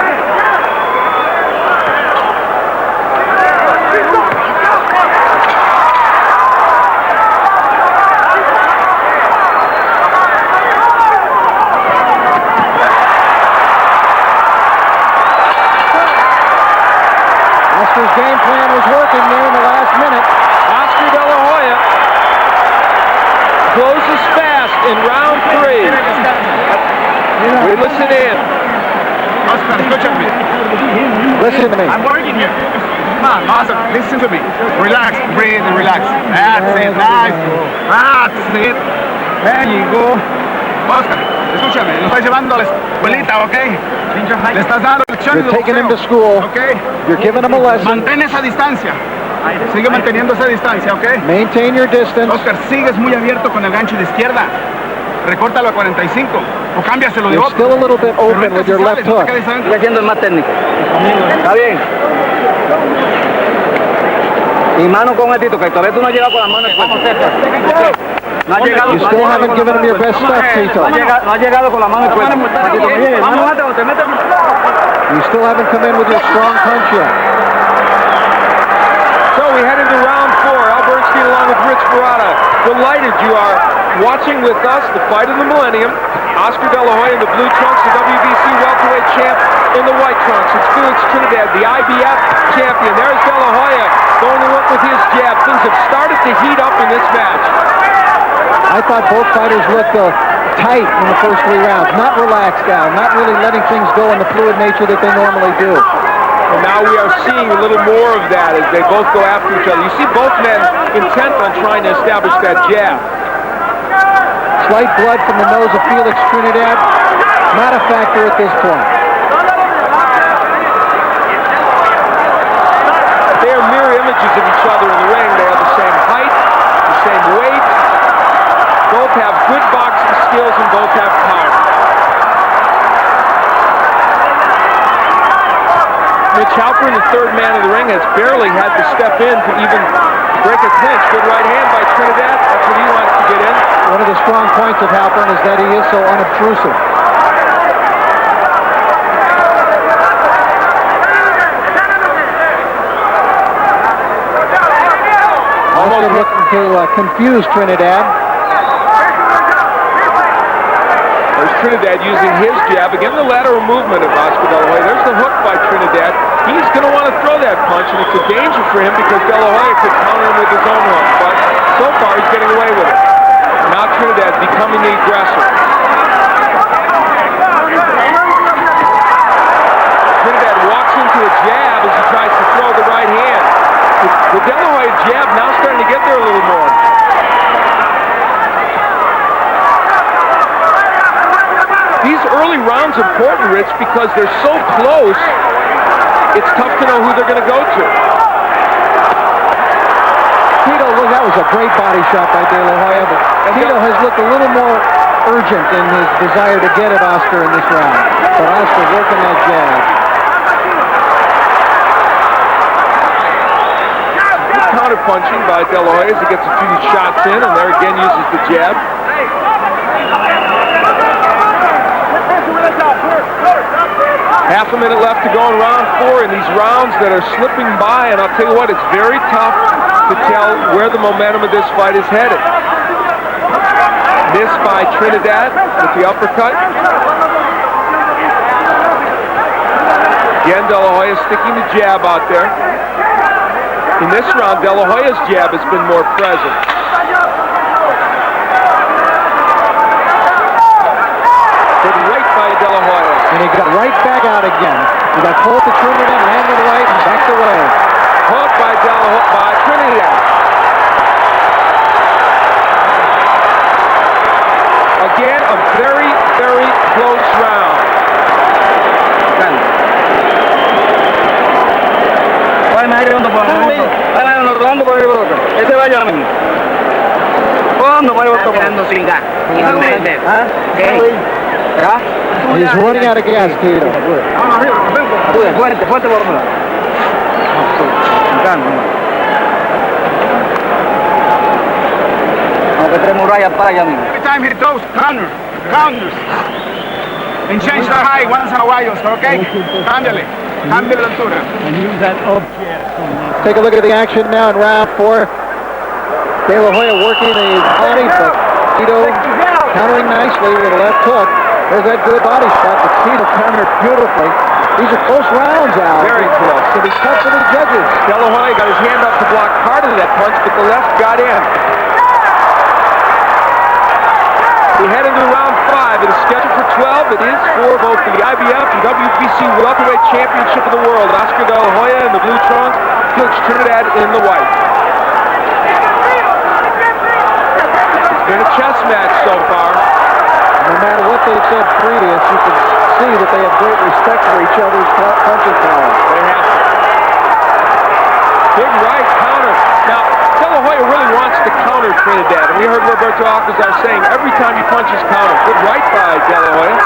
Oscar's game plan was working there in the last minute. Oscar De La Hoya closes fast in round 3. We listen in. Oscar, escúchame. Listen to me. I'm working here. Come on, Oscar, listen to me. Relax, breathe and relax. That's it, nice. That's it. There you go. Oscar, escúchame, lo estás llevando a la escuelita, ¿ok? Le estás dando lecciones. You're taking him to school. ¿Ok? You're giving him a lesson. Mantén esa distancia. Sigue manteniendo esa distancia, ¿ok? Maintain your distance. Oscar, sigues muy abierto con el gancho de izquierda. Recórtalo a 45 o cámbiaselo de You're otro. still a little bit open with your left hook. Sigue haciendo el más técnico. Está bien. Y mano con el Tito, que todavía tú no has llegado con las manos fuertes. No has llegado. You still haven't given him your best stuff, Tito. No has llegado con las manos fuertes. Mano antes, o te metes. You still haven't come in with your strong punch yet. So we head into round 4. Al Bernstein along with Rich Barada. Delighted you are watching with us the fight of the millennium. Oscar De La Hoya in the blue trunks, the WBC welterweight champ in the white trunks. It's Felix Trinidad, the IBF champion. There's De La Hoya going to work with his jab. Things have started to heat up in this match. I thought both fighters looked tight in the first 3 rounds, not relaxed down, not really letting things go in the fluid nature that they normally do. And now we are seeing a little more of that as they both go after each other. You see both men intent on trying to establish that jab. Slight blood from the nose of Felix Trinidad, not a factor at this point. They are mirror images of each other in the ring. They have the same height, the same weight. Both have good boxing skills and both have power. Mitch Halpern, the third man of the ring, has barely had to step in to even break a clinch. Good right hand by Trinidad. That's what he wants to get in. One of the strong points of Halpern is that he is so unobtrusive. Also looking to confuse Trinidad. There's Trinidad using his jab. Again, the lateral movement of Oscar De La Hoya. There's the hook by Trinidad. He's going to want to throw that punch, and it's a danger for him because De La Hoya could counter him with his own hook. But so far, he's getting away with it. Now Trinidad becoming the aggressor. Trinidad walks into a jab as he tries to throw the right hand. The De La Hoya jab now starting to get there a little more. These early rounds are important, Rich, because they're so close, it's tough to know who they're going to go to. Tito, that was a great body shot by De La Hoya, but Tito has looked a little more urgent in his desire to get at Oscar in this round. But Oscar working that jab. Counter punching by De La Hoya as he gets a few shots in, and there again uses the jab. Half a minute left to go in round 4 in these rounds that are slipping by, and I'll tell you what, it's very tough to tell where the momentum of this fight is headed. Missed by Trinidad with the uppercut. Again, De La Hoya sticking the jab out there. In this round, De La Hoya's jab has been more present. Good right by De La Hoya. And he got right back out again. He got pulled to Trinidad, landed right, and backed away. Hook by Trinidad. Again, a very, very close round. He's running out of gas, Tito. Every time he throws counters, and change the height once in a while, okay? Ándale, cambia la altura. Take a look at the action now in round 4. De La Hoya working the body, but Tito countering nicely with a left hook. There's that good body shot, but Tito countered beautifully. These are close rounds, Al. Very close. It'll be tough for the judges. De La Hoya got his hand up to block part of that punch, but the left got in. We head into round 5. It is scheduled for 12. It is for both the IBF and WBC welterweight championship of the world. Oscar De La Hoya in the blue trunks, Felix Trinidad in the white. It's been a chess match so far. No matter what they've said previous, you can see that they have great respect for each other's punching power. They have. Big right counter. Now, De La Hoya really wants to counter Trinidad, and we heard Roberto Alcazar saying every time he punches counter. Good right by De La Hoya.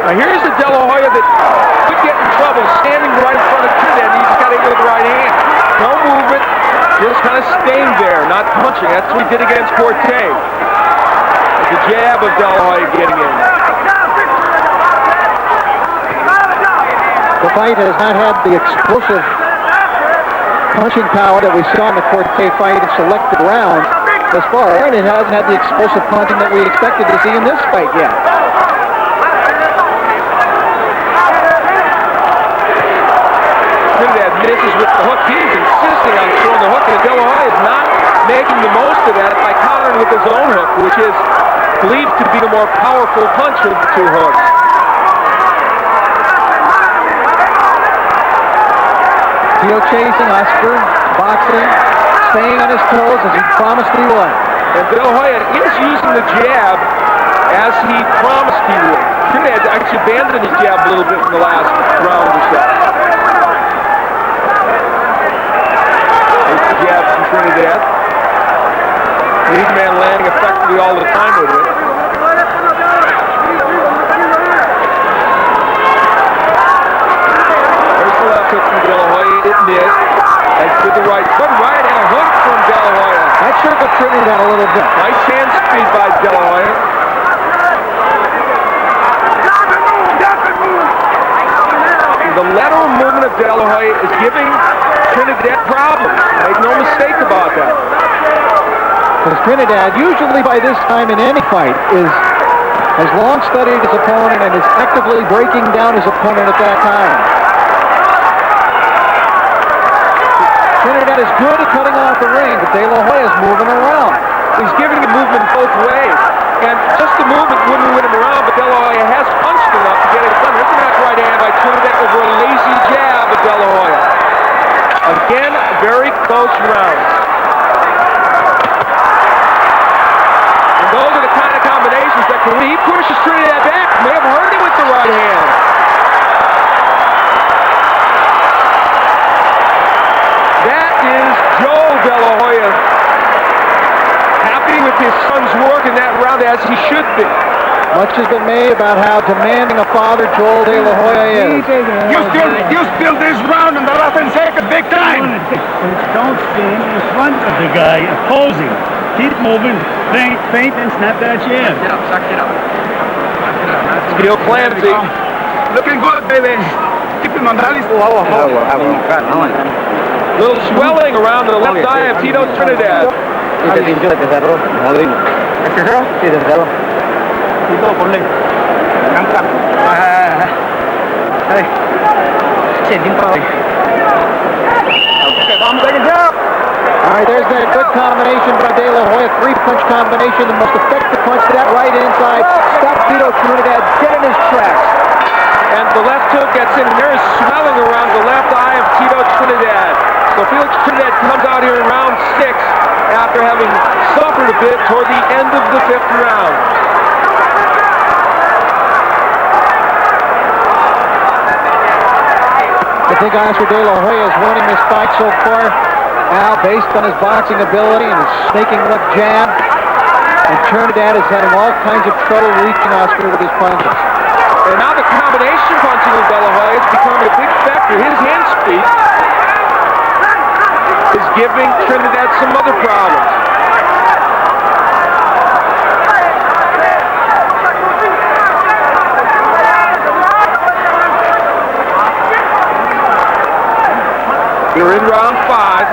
Now here's the De La Hoya that could get in trouble standing right in front of Trinidad. He just got to hit with the right hand. No movement, just kind of staying there, not punching. That's what he did against Corte. The jab of De La Hoya getting in. The fight has not had the explosive punching power that we saw in the Corte fight in selected rounds thus far, and it hasn't had the explosive punching that we expected to see in this fight yet. Trinidad misses with the hook. He's insisting on throwing the hook, and De La Hoya is not making the most of that by countering with his own hook, which is believed to be the more powerful punch of the two hooks. Tito chasing Oscar, boxing, staying on his toes as he promised he would. And De La Hoya is using the jab as he promised he would. Trinidad actually abandoned his jab a little bit in the last round or so. There's the jab from Trinidad. Lead man landing effectively all the time with it. There's the left hook from De La Hoya. It missed. And to the right. Good right and a hook from De La Hoya. That shook up Trinidad a little bit. Nice hand speed by De La Hoya. The lateral movement of De La Hoya is giving Trinidad problems. Make no mistake about that. Because Trinidad, usually by this time in any fight, has long studied his opponent and is actively breaking down his opponent at that time. Trinidad is good at cutting off the ring, but De La Hoya is moving around. He's giving the movement both ways. And just the movement wouldn't win him around, but De La Hoya has punched enough to get it done. There's a nice right hand by Trinidad over a lazy jab of De La Hoya. Again, very close rounds. And those are the kind of combinations that when he pushes Trinidad back, may have hurt him with the right hand. That is Joe De La Hoya. Happy with his son's work in that round, as he should be. Much has been made about how demanding a father Joel De La Hoya is. You still this round in the rough and second big time. Don't stand in front of the guy opposing. Keep Keep moving. Feint and snap that chin. Steel Clancy. Looking good, baby. Keep him on rallies. Little swelling around the left eye of Tito Trinidad. All right, there's that good combination by De La Hoya, three-punch combination, the most effective punch to that right inside. Stop Tito Trinidad dead in his tracks. And the left hook gets in, and there is swelling around the left eye of Tito Trinidad. So Felix Trinidad comes out here in round 6 after having suffered a bit toward the end of the 5th round. I think Oscar De La Hoya is winning this fight so far, now based on his boxing ability and his snaking left jab. And Trinidad is having all kinds of trouble reaching Oscar with his punches. And now the combination punching of De La Hoya has become a big factor. His hand speed is giving Trinidad some other problems. We're in round 5.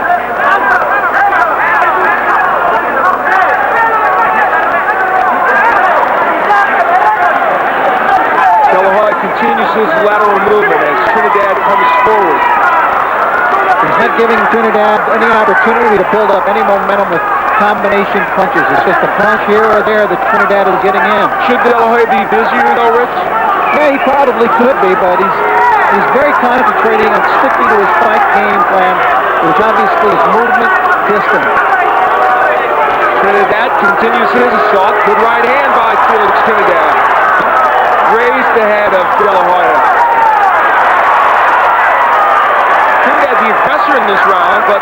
De La Hoya continues his lateral movement as Trinidad comes forward. He's not giving Trinidad any opportunity to build up any momentum with combination punches. It's just a punch here or there that Trinidad is getting in. Should De La Hoya be busier though, Rich? Yeah, he probably could be, but he's very concentrating on sticking to his fight game plan, which obviously is movement, distance. Trinidad continues his assault. Good right hand by Felix Trinidad. Raised the head of De La Hoya. Trinidad the aggressor in this round, but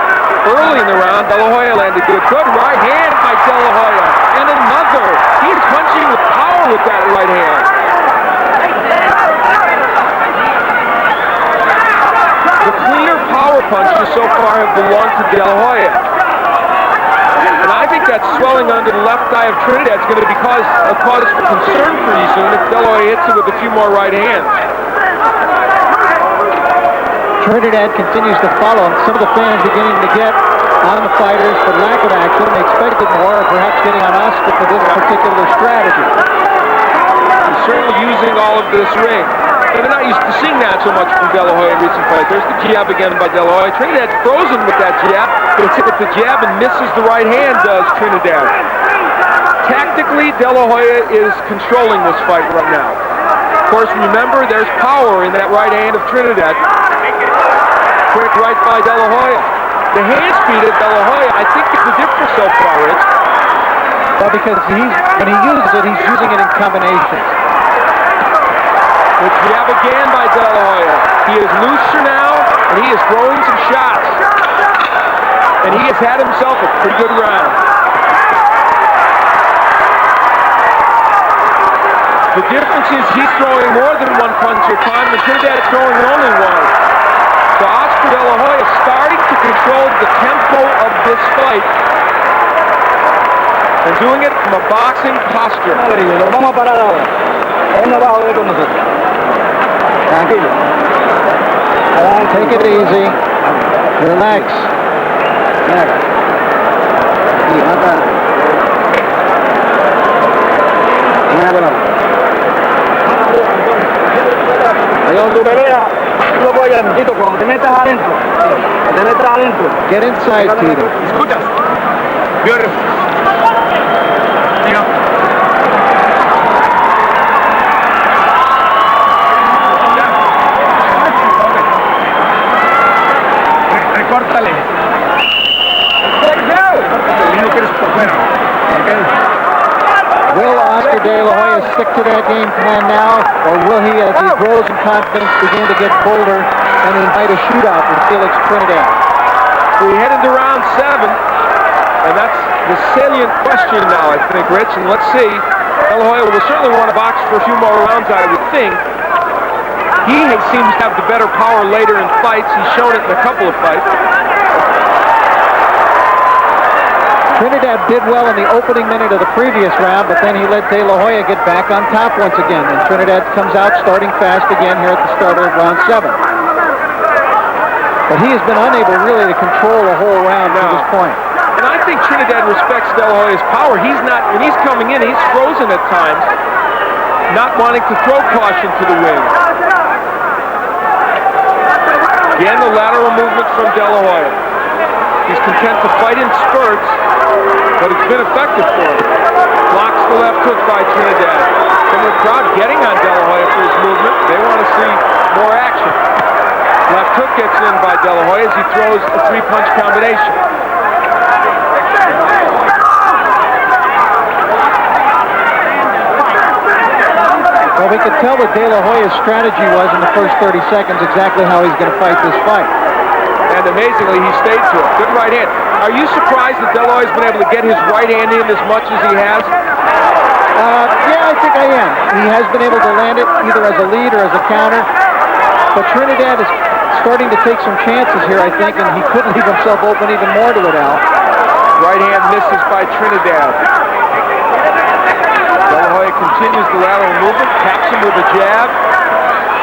early in the round, De La Hoya landed good. Good right hand by De La Hoya. And another. He's punching with power with that right hand. The clear power punches so far have belonged to De La Hoya. And I think that swelling under the left eye of Trinidad is going to be cause for concern pretty soon if De La Hoya hits it with a few more right hands. Trinidad continues to follow, and some of the fans beginning to get on the fighters for lack of action. They expected more, or perhaps getting on Oscar for this particular strategy. He's certainly using all of this ring. And they're not used to seeing that so much from De La Hoya in recent fights. There's the jab again by De La Hoya. Trinidad's frozen with that jab, but it's hit with the jab and misses the right hand, does Trinidad. Tactically, De La Hoya is controlling this fight right now. Of course, remember, there's power in that right hand of Trinidad. Quick right by De La Hoya. The hand speed of De La Hoya, I think, is the difference so far, Rich. Well, because when he uses it, he's using it in combinations. The jab again by De La Hoya. He is looser now, and he is throwing some shots. And he has had himself a pretty good round. The difference is he's throwing more than one punch at a time, and Trinidad is throwing only one. So Oscar De La Hoya is starting to control the tempo of this fight. And doing it from a boxing posture. Vamos a parar ahora. Él no va a joder con nosotros. Tranquilo. Take it easy. Relax. Ven acá. Y acá. Ven acá. Ahí tu pelea. Tú lo puedes llevar, Tito, cuando te metas adentro. Te metas adentro. Get inside, Tito. ¿Escuchas? Beautiful. Recórtale. No quieres por fuera. Will Oscar De La Hoya stick to that game plan now, or will he, as he grows in confidence, begin to get bolder and invite a shootout with Felix Trinidad? We head into round 7, and that's the salient question now, I think, Rich. And let's see. De La Hoya will certainly want to box for a few more rounds, I would think. He seems to have the better power later in fights. He's shown it in a couple of fights. Trinidad did well in the opening minute of the previous round, but then he let De La Hoya get back on top once again, and Trinidad comes out starting fast again here at the start of round 7. But he has been unable really to control the whole round to this point. And I think Trinidad respects De La Hoya's power. He's not, when he's coming in, he's frozen at times, not wanting to throw caution to the wind. Again, the lateral movement from De La Hoya. He's content to fight in spurts, but it's been effective for him. Blocks the left hook by Trinidad. Some of the crowd getting on De La Hoya for his movement. They want to see more action. Left hook gets in by De La Hoya as he throws a 3-punch combination. Well, we could tell what De La Hoya's strategy was in the first 30 seconds, exactly how he's going to fight this fight. And amazingly, he stayed to it. Good right hand. Are you surprised that De La Hoya's been able to get his right hand in as much as he has? Yeah, I think I am. He has been able to land it either as a lead or as a counter. But Trinidad is starting to take some chances here, I think, and he could leave himself open even more to it, Al. Right hand misses by Trinidad. De La Hoya continues the lateral movement, taps him with a jab.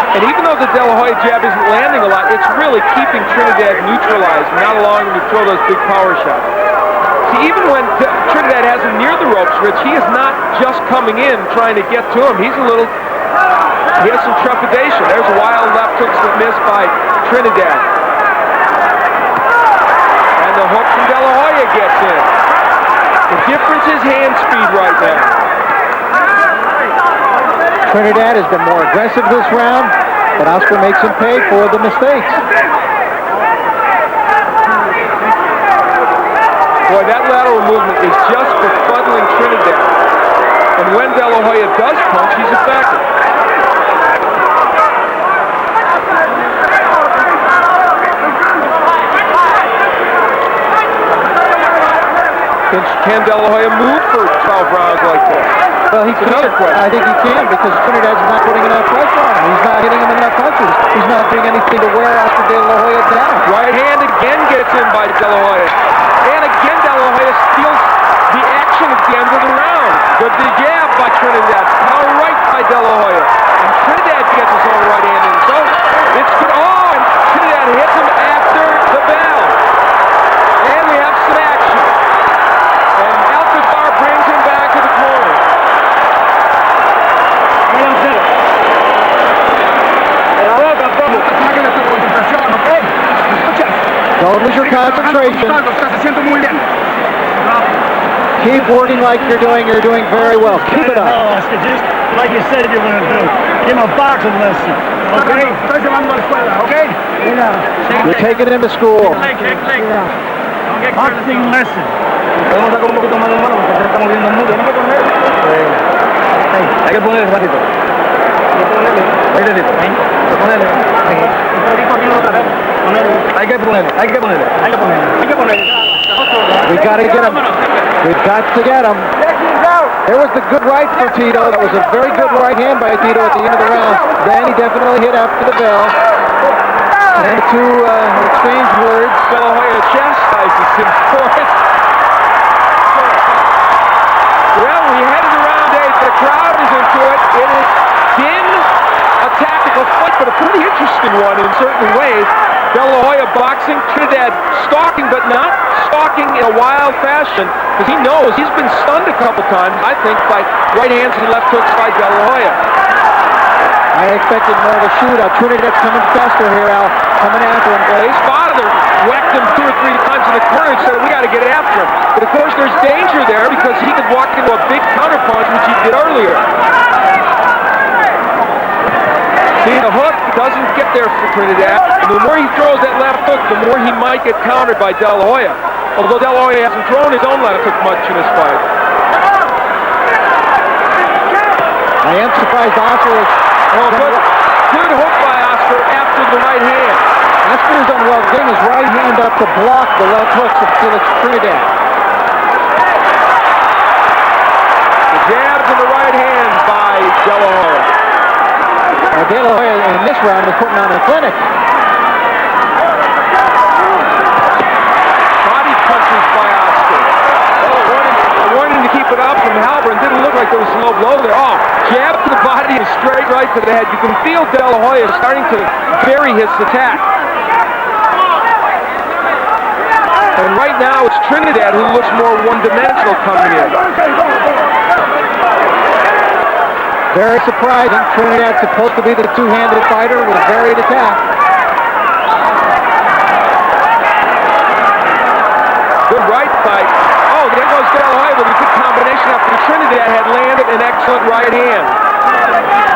And even though the De La Hoya jab isn't landing a lot, it's really keeping Trinidad neutralized, not allowing him to throw those big power shots. See, even when Trinidad has him near the ropes, Rich, he is not just coming in trying to get to him. He has some trepidation. There's wild left hooks that miss by Trinidad. And the hook from De La Hoya gets in. The difference is hand speed right now. Trinidad has been more aggressive this round, but Oscar makes him pay for the mistakes. Boy, that lateral movement is just befuddling Trinidad. And when De La Hoya does punch, he's effective. Can De La Hoya move for 12 rounds like this? Well, he can. I think he can, because Trinidad's not putting enough pressure on him. He's not hitting him enough punches. He's not doing anything to wear Oscar De La Hoya down. Right hand again gets in by De La Hoya. And again, De La Hoya steals the action at the end of the round. Good jab by Trinidad. Power right by De La Hoya. And Trinidad gets his own right hand in. So it's good. Oh, and Trinidad hits him after the bell. And we have some action. And Alcazar brings him back to the corner. Don't lose your concentration. Keep working like you're doing very well. Keep it up. Just like you said you're going to do. Give him a boxing lesson. Okay? Okay? You're taking him to school. Boxing lesson. Hay que ponerle ratito. We got to get him. We've got to get him. There was the good right for Tito. That was a very good right hand by Tito at the end of the round. Then he definitely hit after the bell. And to exchange words. De La Hoya chastises him for it. Well, we headed to round 8. The crowd is into it. It has been a tactical fight, but a pretty interesting one in certain ways. De La Hoya boxing, Trinidad stalking, but not stalking in a wild fashion, because he knows he's been stunned a couple times, I think, by right hands and left hooks by De La Hoya. I expected more of a shootout. Trinidad's coming faster here, Al. Coming after him. Well, his father whacked him 2 or 3 times in the corner and said, we got to get after him. But of course, there's danger there because he could walk into a big counterpunch, which he did earlier. See, the hook doesn't get there for Trinidad. And the more he throws that left hook, the more he might get countered by De La Hoya. Although De La Hoya hasn't thrown his own left hook much in this fight. I am surprised Oscar is... Oh, good hook by Oscar after the right hand. Oscar has done well getting his right hand up to block the left hooks of Felix Trinidad. The jabs and the right hands by De La Hoya. De La Hoya in this round is putting on a clinic. Body punches by Oscar. Oh, like there was a low blow there. Oh, jab to the body and straight right to the head. You can feel De La Hoya starting to vary his attack. And right now it's Trinidad who looks more one-dimensional coming in. Very surprising. Trinidad's supposed to be the two-handed fighter with a varied attack. Good right fight. Oh, there goes De La Hoya with a good combination after Trinidad had landed an excellent right hand.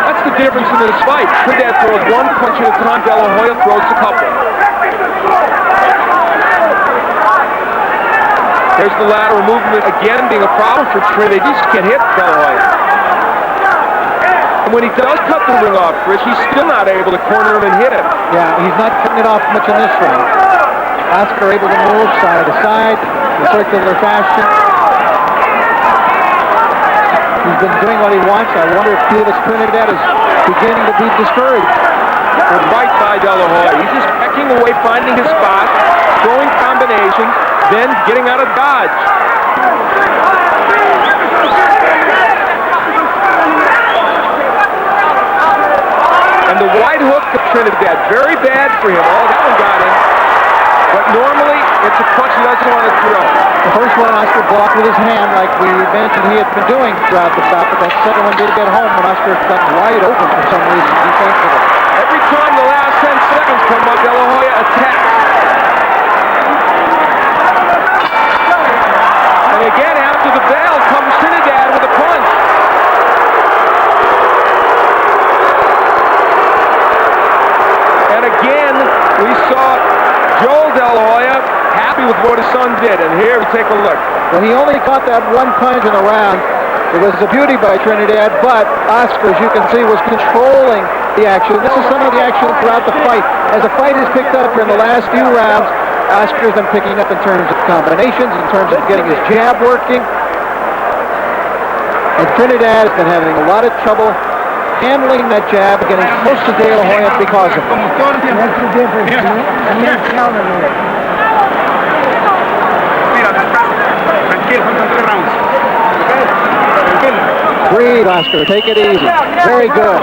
That's the difference in this fight. Trinidad throws one punch at a time. De La Hoya throws a couple. There's the lateral movement again being a problem for Trinidad. He just can't hit De La Hoya. And when he does cut the ring off, Rich, he's still not able to corner him and hit him. Yeah, he's not cutting it off much in this round. Oscar able to move side to side in circular fashion. He's been doing what he wants. I wonder if Felix Trinidad is beginning to be discouraged. Good right by De La Hoya. He's just pecking away, finding his spot, throwing combinations, then getting out of dodge. And the wide hook of Trinidad, very bad for him. Oh, that one got him. But normally, it's a punch he doesn't want to throw. The first one, Oscar blocked with his hand, like we mentioned he had been doing throughout the bout, but that second one did get home when Oscar got wide open for some reason defensively. Every time the last 10 seconds come up, De La Hoya attacks. And again, after the bell, comes Trinidad with a punch. And again, we saw Joel De La Hoya happy with what his son did. And here we take a look. Well, he only caught that one punch in the round. It was a beauty by Trinidad, but Oscar, as you can see, was controlling the action. This is some of the action throughout the fight. As the fight has picked up in the last few rounds, Oscar's been picking up in terms of combinations, in terms of getting his jab working. And Trinidad has been having a lot of trouble handling that jab, getting close to De La Hoya because of it. That's the difference. Breathe, Oscar. Take it easy. Very good.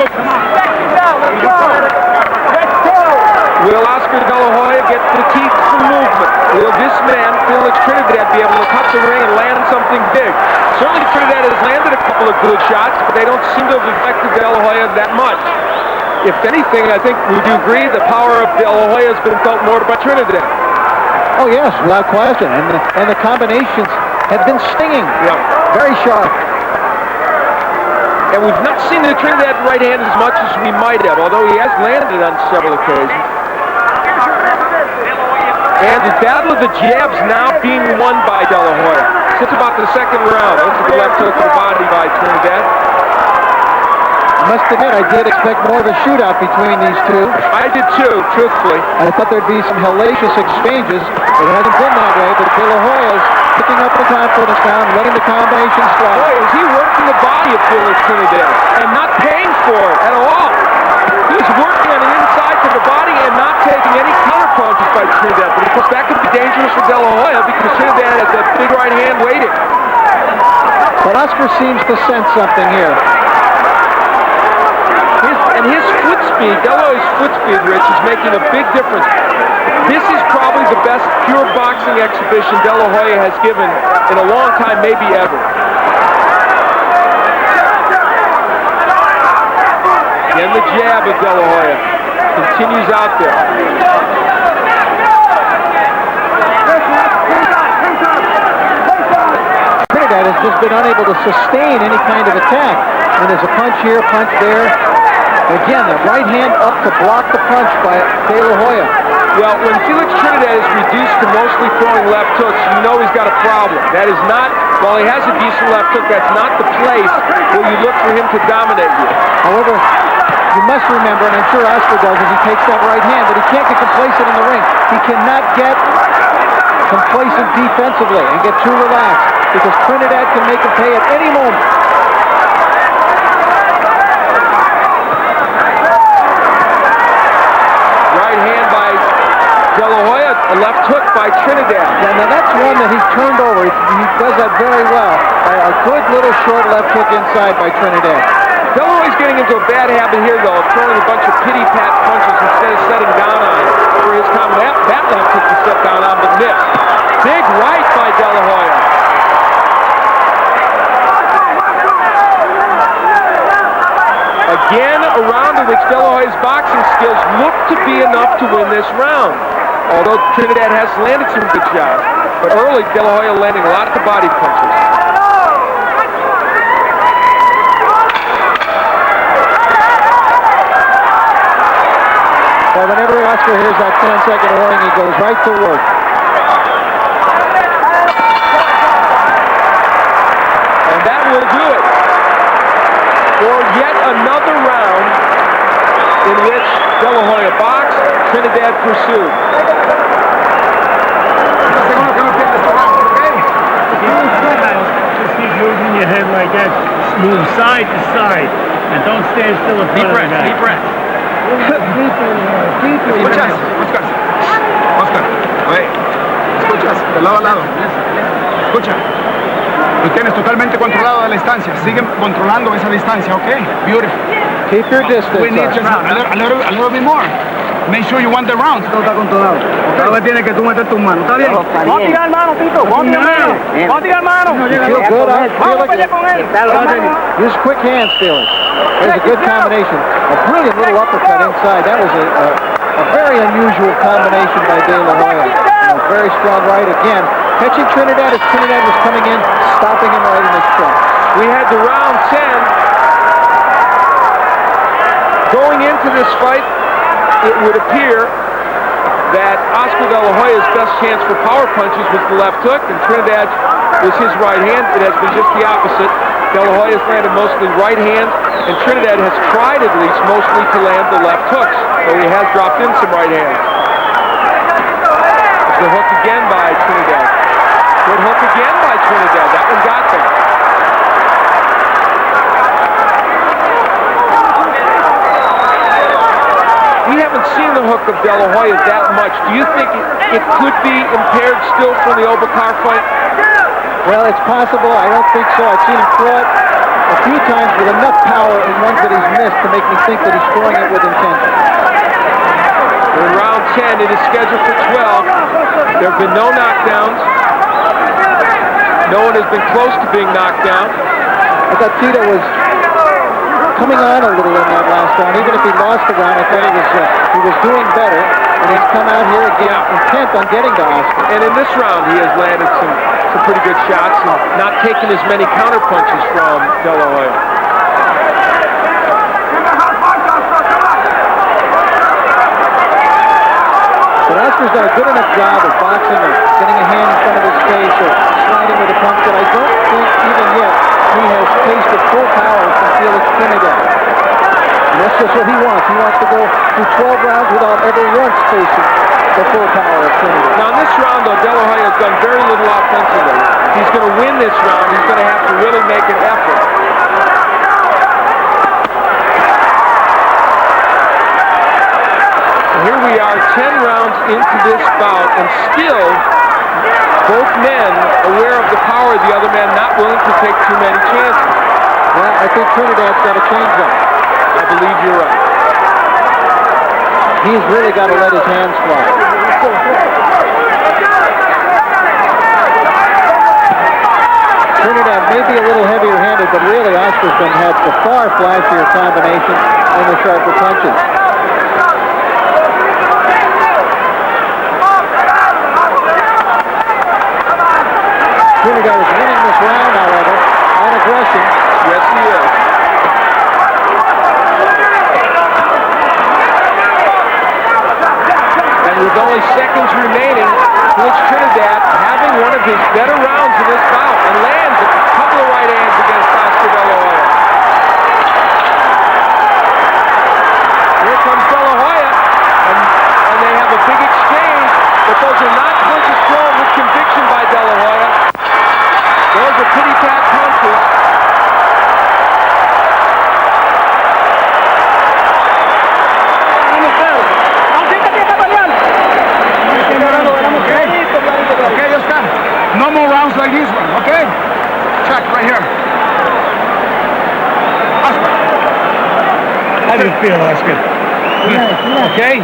Will Oscar De La Hoya get fatigued from movement? Will this man, Felix Trinidad, be able to cut the ring and land something big? Certainly Trinidad has landed a couple of good shots, but they don't seem to have affected De La Hoya that much. If anything, I think, would you agree, the power of De La Hoya has been felt more by Trinidad? Oh, yes, without question. And the combinations have been stinging. Yeah. Very sharp. And we've not seen the Trinidad right hand as much as we might have, although he has landed on several occasions. And the battle of the jabs now being won by De La Hoya. Since about the second round. This is the left hook to the body by Trinidad. I must admit, I did expect more of a shootout between these two. I did too, truthfully. I thought there'd be some hellacious exchanges. It hasn't been that way, but De La Hoya's picking up the confidence now and letting the combination fly. Boy, is he working the body of Felix Trinidad and not paying for it at all. He's working on the inside to the body and not taking any counter punches by Trinidad. But of course, that could be dangerous for De La Hoya because Trinidad has that big right hand waiting. But Oscar seems to sense something here. His foot speed, De La Hoya's foot speed, Rich, is making a big difference. This is probably the best pure boxing exhibition De La Hoya has given in a long time, maybe ever. Again, the jab of De La Hoya continues out there. Trinidad has just been unable to sustain any kind of attack. And there's a punch here, punch there. Again, the right hand up to block the punch by De La Hoya. Well, when Felix Trinidad is reduced to mostly throwing left hooks, you know he's got a problem. That is not, while he has a decent left hook, that's not the place where you look for him to dominate you. However, you must remember, and I'm sure Oscar does, as he takes that right hand, that he can't get complacent in the ring. He cannot get complacent defensively and get too relaxed, because Trinidad can make him pay at any moment. De La Hoya, a left hook by Trinidad. Yeah, now that's one that he's turned over. He does that very well. A good little short left hook inside by Trinidad. De La Hoya's getting into a bad habit here, though, of throwing a bunch of pity-pat punches instead of setting down on for his combo. That left hook he set down on, but missed. Big right by De La Hoya. Again, a round in which De La Hoya's boxing skills look to be enough to win this round. Although Trinidad has landed some good shots, but early De La Hoya landing a lot of the body punches. Well, whenever Oscar hears that 10-second warning, he goes right to work. And that will do it for yet another round in which De La Hoya boxed, Trinidad pursued. Just keep moving your head like that. Move side to side. And don't stand still in front of the guy. Deep breath. Escuchas, Oscar, oye, escuchas, de lado a lado, escucha, lo tienes totalmente controlado de la distancia, sigue controlando esa distancia, okay? Beautiful. Keep your distance. We need just a little bit more. Make sure you want the round. Todo está controlado. Ahora tienes que tú meter tus manos. ¿Está bien? Vamos a tirar mano, Tito. Vamos a tirar mano. Vamos a tirar mano. You feel good, Felix? Use quick hands, Felix. There's a good combination. A brilliant little uppercut inside. That was a very unusual combination by De La Hoya. Very strong right again. Catching Trinidad as Trinidad was coming in, stopping him right in his tracks. We had the round 10. Going into this fight, it would appear that Oscar De La Hoya's best chance for power punches was the left hook, and Trinidad was his right hand. It has been just the opposite. De La Hoya's landed mostly right hand, and Trinidad has tried at least mostly to land the left hooks, though he has dropped in some right hands. The hook again by Trinidad. Good hook again by Trinidad. That one got them. We haven't seen the hook of De La Hoya that much. Do you think it could be impaired still from the Obakar fight? Well, it's possible. I don't think so. I've seen him throw it a few times with enough power in ones that he's missed to make me think that he's throwing it with intention. In round 10, it is scheduled for 12. There have been no knockdowns. No one has been close to being knocked down. I thought Tito was coming on a little in that last round. Even if he lost the round, I thought he was doing better. And he's come out here again intent on getting to Oscar. And in this round, he has landed some pretty good shots and not taken as many counter punches from De La Hoya. But Oscar's done a good enough job of boxing or getting a hand in front of his face or sliding with a punch that I don't think even yet he has tasted full power from Felix Trinidad. And that's just what he wants. He wants to go through 12 rounds without ever once tasting the full power of Trinidad. Now in this round, though, De La Hoya has done very little offensively. He's going to win this round. He's going to have to really make an effort. Here we are, 10 rounds into this bout, and still both men aware of the power of the other man, not willing to take too many chances. Well, I think Trinidad's got to change that. I believe you're right. He's really got to let his hands fly. Trinidad may be a little heavier-handed, but really Oscar's had the far flashier combination and the sharper punches. Trinidad is winning this round, however, on aggression. Yes, he is. And with only seconds remaining, Felix Trinidad having one of his better rounds in this bout and lands a couple of right hands against Oscar De La Hoya. Here comes De La Hoya, and they have a big exchange, but those are not punches thrown with conviction by De La Hoya. Those are pity-pat punches. Okay, Oscar. No more rounds like this one, okay? Check right here. How do you feel, Oscar? Okay?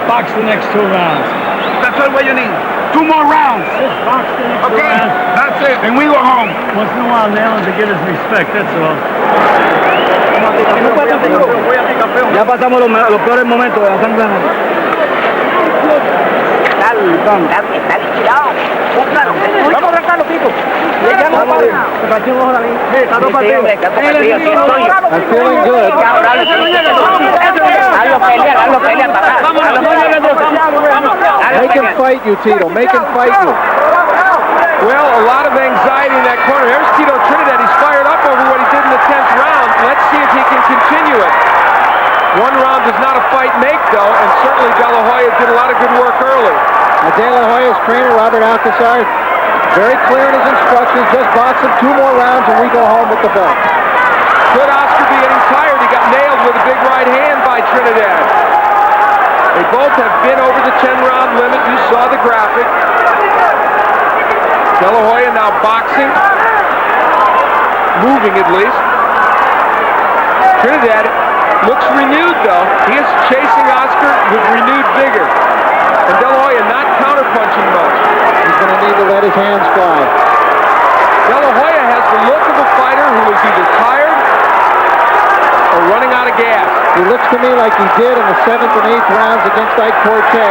Box the next 2 rounds. That's all what you need. 2 more rounds. Box the next 2 Okay, rounds. that's it. And we go home. Once in a while, nail him to get his respect, that's all. Ya pasamos los peores momentos de la sangre. Está liquidado. Vamos a arrancarlo, Pico. I'm feeling good. Make him fight you, Tito. Make him fight you. Well, a lot of anxiety in that corner. Here's Tito Trinidad. He's fired up over what he did in the 10th round. Let's see if he can continue it. 1 round does not a fight make, though, and certainly De La Hoya did a lot of good work early. De La Hoya's trainer, Robert Alcazar, very clear in his instructions. Just box him 2 more rounds and we go home with the belt. Could Oscar be getting tired? He got nailed with a big right hand by Trinidad. They both have been over the 10-round limit. You saw the graphic. De La Hoya now boxing. Moving at least. Trinidad looks renewed, though. He is chasing Oscar with renewed vigor. And De La Hoya not counterpunching much. He's going to need to let his hands fly. De La Hoya has the look of a fighter who is either tired or running out of gas. He looks to me like he did in the 7th and 8th rounds against Ike Corte.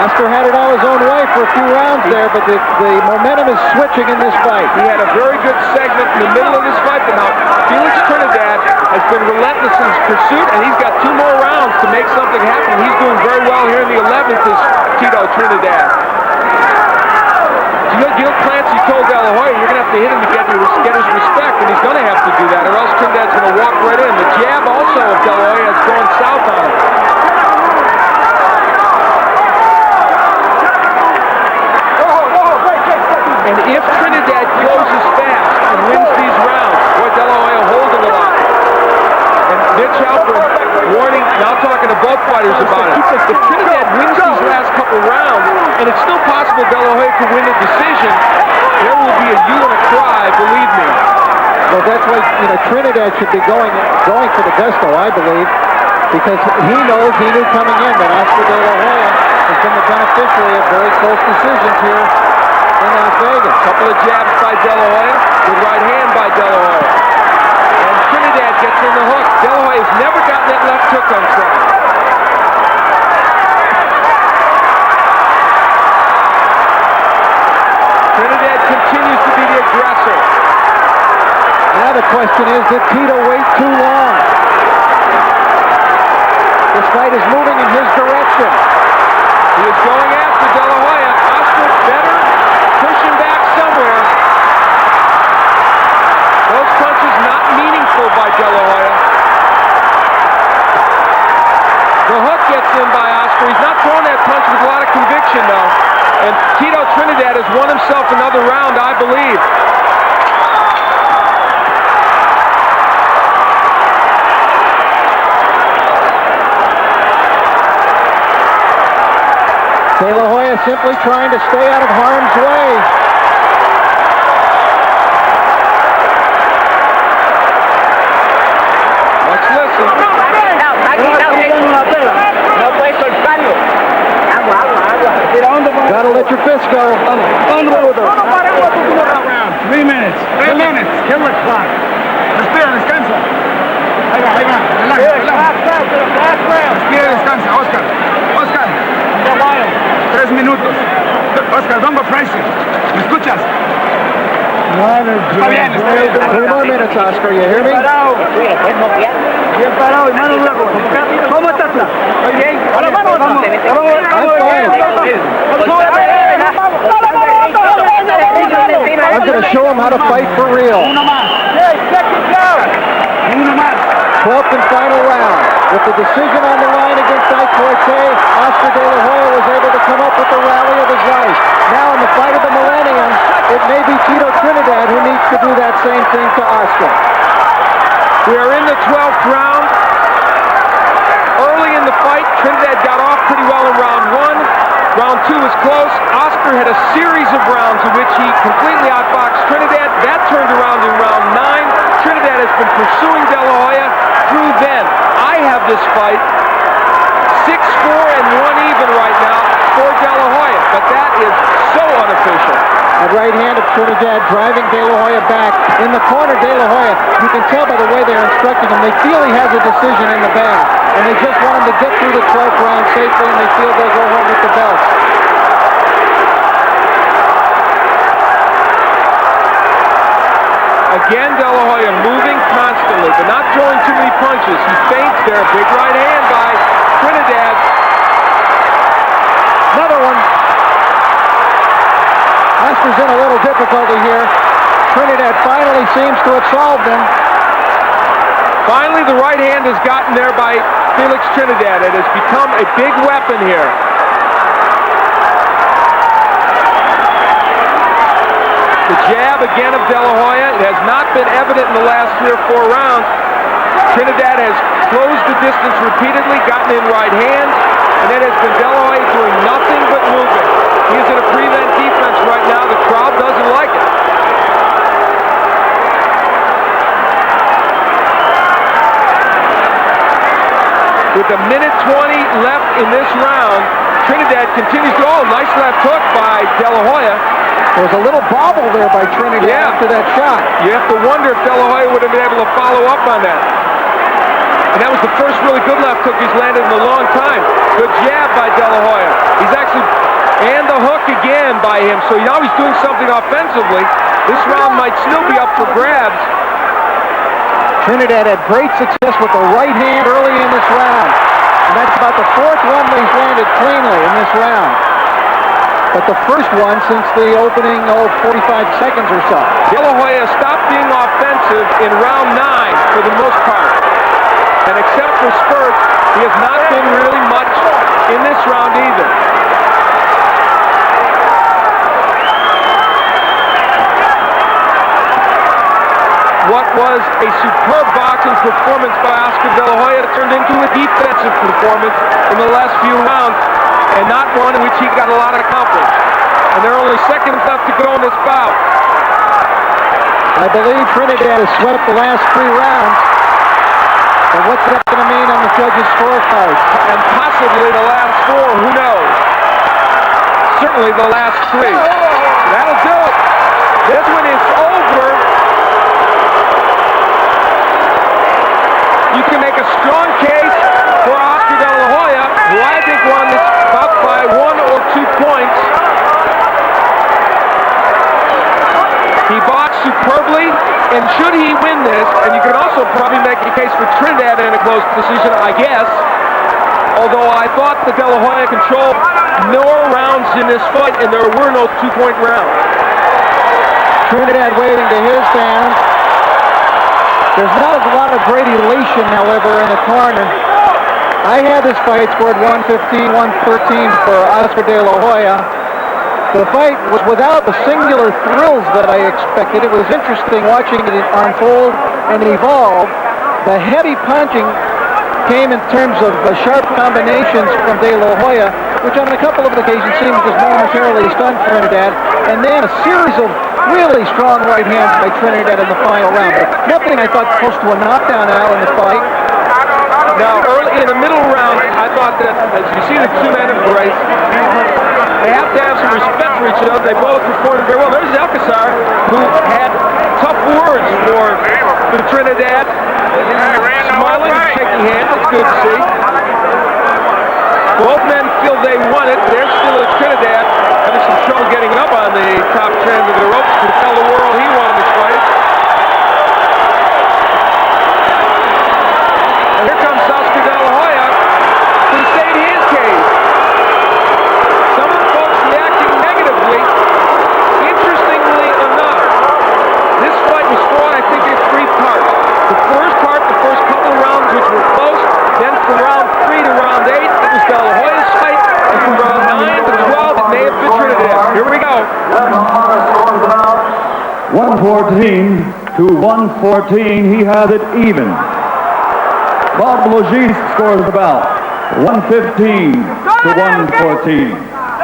Oscar had it all his own way for a few rounds there, but the momentum is switching in this fight. He had a very good segment in the middle of this fight, but now Felix Trinidad has been relentless in his pursuit, and he's got 2 more rounds to make something happen. He's doing very well here in the 11th is Tito Trinidad. Gil Clancy told De La Hoya, you're going to have to hit him to get his respect, and he's going to have to do that, or else Trinidad's going to walk right in. The jab also of De La Hoya has gone south on him. And if Trinidad closes fast and wins these rounds, boy, De La Hoya holding a lot. And Mitch Alfred warning, now talking to both fighters about it. If Trinidad wins these last couple rounds, and it's still possible De La Hoya could win a decision, there will be a hue and a cry, believe me. Well, that's why Trinidad should be going for the gusto, I believe, because he knew coming in that Oscar De La Hoya has been the beneficiary of very close decisions here in Las Vegas. Couple of jabs by De La Hoya, good right hand by De La Hoya. And Trinidad gets in the hook. De La Hoya's never gotten that left hook on track. Trinidad continues to be the aggressor. Now the question is, did Tito wait too long? This fight is moving in his direction. He is going after De La Hoya. Oscar better push him back somewhere. Those punches not meaningful by De La Hoya. The hook gets in by Oscar. He's not throwing that punch with a lot of conviction, though. And Tito Trinidad has won himself another round, I believe. De La Hoya simply trying to stay out of harm's way. Let's listen. Gotta let your fist go. 3 minutes. 3 minutes. Kill the clock. Respira, descansa. Ahí va. Relájate. Respira, descansa. Oscar. 3 minutos. Oscar, don't go crazy. ¿Me escuchas? Está bien. 3 more minutes, Oscar. You hear me? Bien parado, hermano luego. ¿Cómo estás tú? Muy bien. I'm going to show him how to fight for real. 12th and final round. With the decision on the line against Ike Corte, Oscar De La Hoya was able to come up with the rally of his life. Now in the fight of the millennium, it may be Tito Trinidad who needs to do that same thing to Oscar. We are in the 12th round. Early in the fight, Trinidad got off pretty well in round 1. Round 2 was close. Oscar Welter had a series of rounds in which he completely outboxed Trinidad. That turned around in round 9. Trinidad has been pursuing De La Hoya through then. I have this fight 6-4 and 1 even right now for De La Hoya, but that is so unofficial. That right hand of Trinidad driving De La Hoya back. In the corner, De La Hoya, you can tell by the way they're instructing him, they feel he has a decision in the bag. And they just want him to get through the 12th round safely, and they feel they'll go home with the belts. Again, De La Hoya moving constantly, but not throwing too many punches. He feints there. Big right hand by Trinidad. Another one. Oscar's in a little difficulty here. Trinidad finally seems to have solved him. Finally, the right hand has gotten there by Felix Trinidad. It has become a big weapon here. The jab again of De La Hoya. It has not been evident in the last 3 or 4 rounds. Trinidad has closed the distance repeatedly, gotten in right hands, and it has been De La Hoya doing nothing but moving. He is in a prevent defense right now. The crowd doesn't like it. With a minute 20 left in this round, Trinidad continues to, nice left hook by De La Hoya. There was a little bobble there by Trinidad after that shot. You have to wonder if De La Hoya would have been able to follow up on that. And that was the first really good left hook he's landed in a long time. Good jab by De La Hoya. He's actually, and the hook again by him. So now he's doing something offensively. This round might still be up for grabs. Trinidad had great success with the right hand early in this round. And that's about the 4th one that he's landed cleanly in this round. But the first one since the opening, 45 seconds or so. De La Hoya stopped being offensive in round 9 for the most part. And except for spurts, he has not been really much in this round either. What was a superb boxing performance by Oscar De La Hoya turned into a defensive performance in the last few rounds, and not one in which he got a lot accomplished. And there are only seconds left to go in this bout. I believe Trinidad has swept the last 3 rounds. But what's that going to mean on the judges' scorecards? And possibly the last 4, who knows? Certainly the last 3. That'll do it. This one is over. You can make a strong case for Oscar De La Hoya, who I think won this bout by 1 or 2 points. He boxed superbly, and should he win this, and you can also probably make a case for Trinidad in a close decision, I guess, although I thought that De La Hoya controlled more rounds in this fight, and there were no 2-point rounds. Trinidad waving to his fans. There's not a lot of great elation, however, in the corner. I had this fight scored 115, 113 for Oscar De La Hoya. The fight was without the singular thrills that I expected. It was interesting watching it unfold and evolve. The heavy punching came in terms of sharp combinations from De La Hoya, which on a couple of occasions seemed just momentarily stunned Trinidad, and then a series of really strong right hands by Trinidad in the final round. But nothing I thought close to a knockdown out in the fight. Now, early in the middle round, I thought that, as you see the 2 men embrace, they have to have some respect for each other. They both performed very well. There's Alcazar, who had tough words for the Trinidad. Smiling and shaking hands. It's good to see. Both men feel they won it. There's still a Trinidad having some trouble getting up on the top trend of the ropes to tell the world he won this fight. And here comes Oscar De La Hoya to state his case. Some of the folks reacting negatively. Interestingly enough, this fight was fought, I think, in 3 parts. The first part, the first couple of rounds, which were close. Then from round 3 to round 8, it was De La Hoya's fight. And from round 9 to 12, it may have been Trinidad. Here we go. 114 to 114. He has it even. Bob Logis scores the bout. 115 to 114.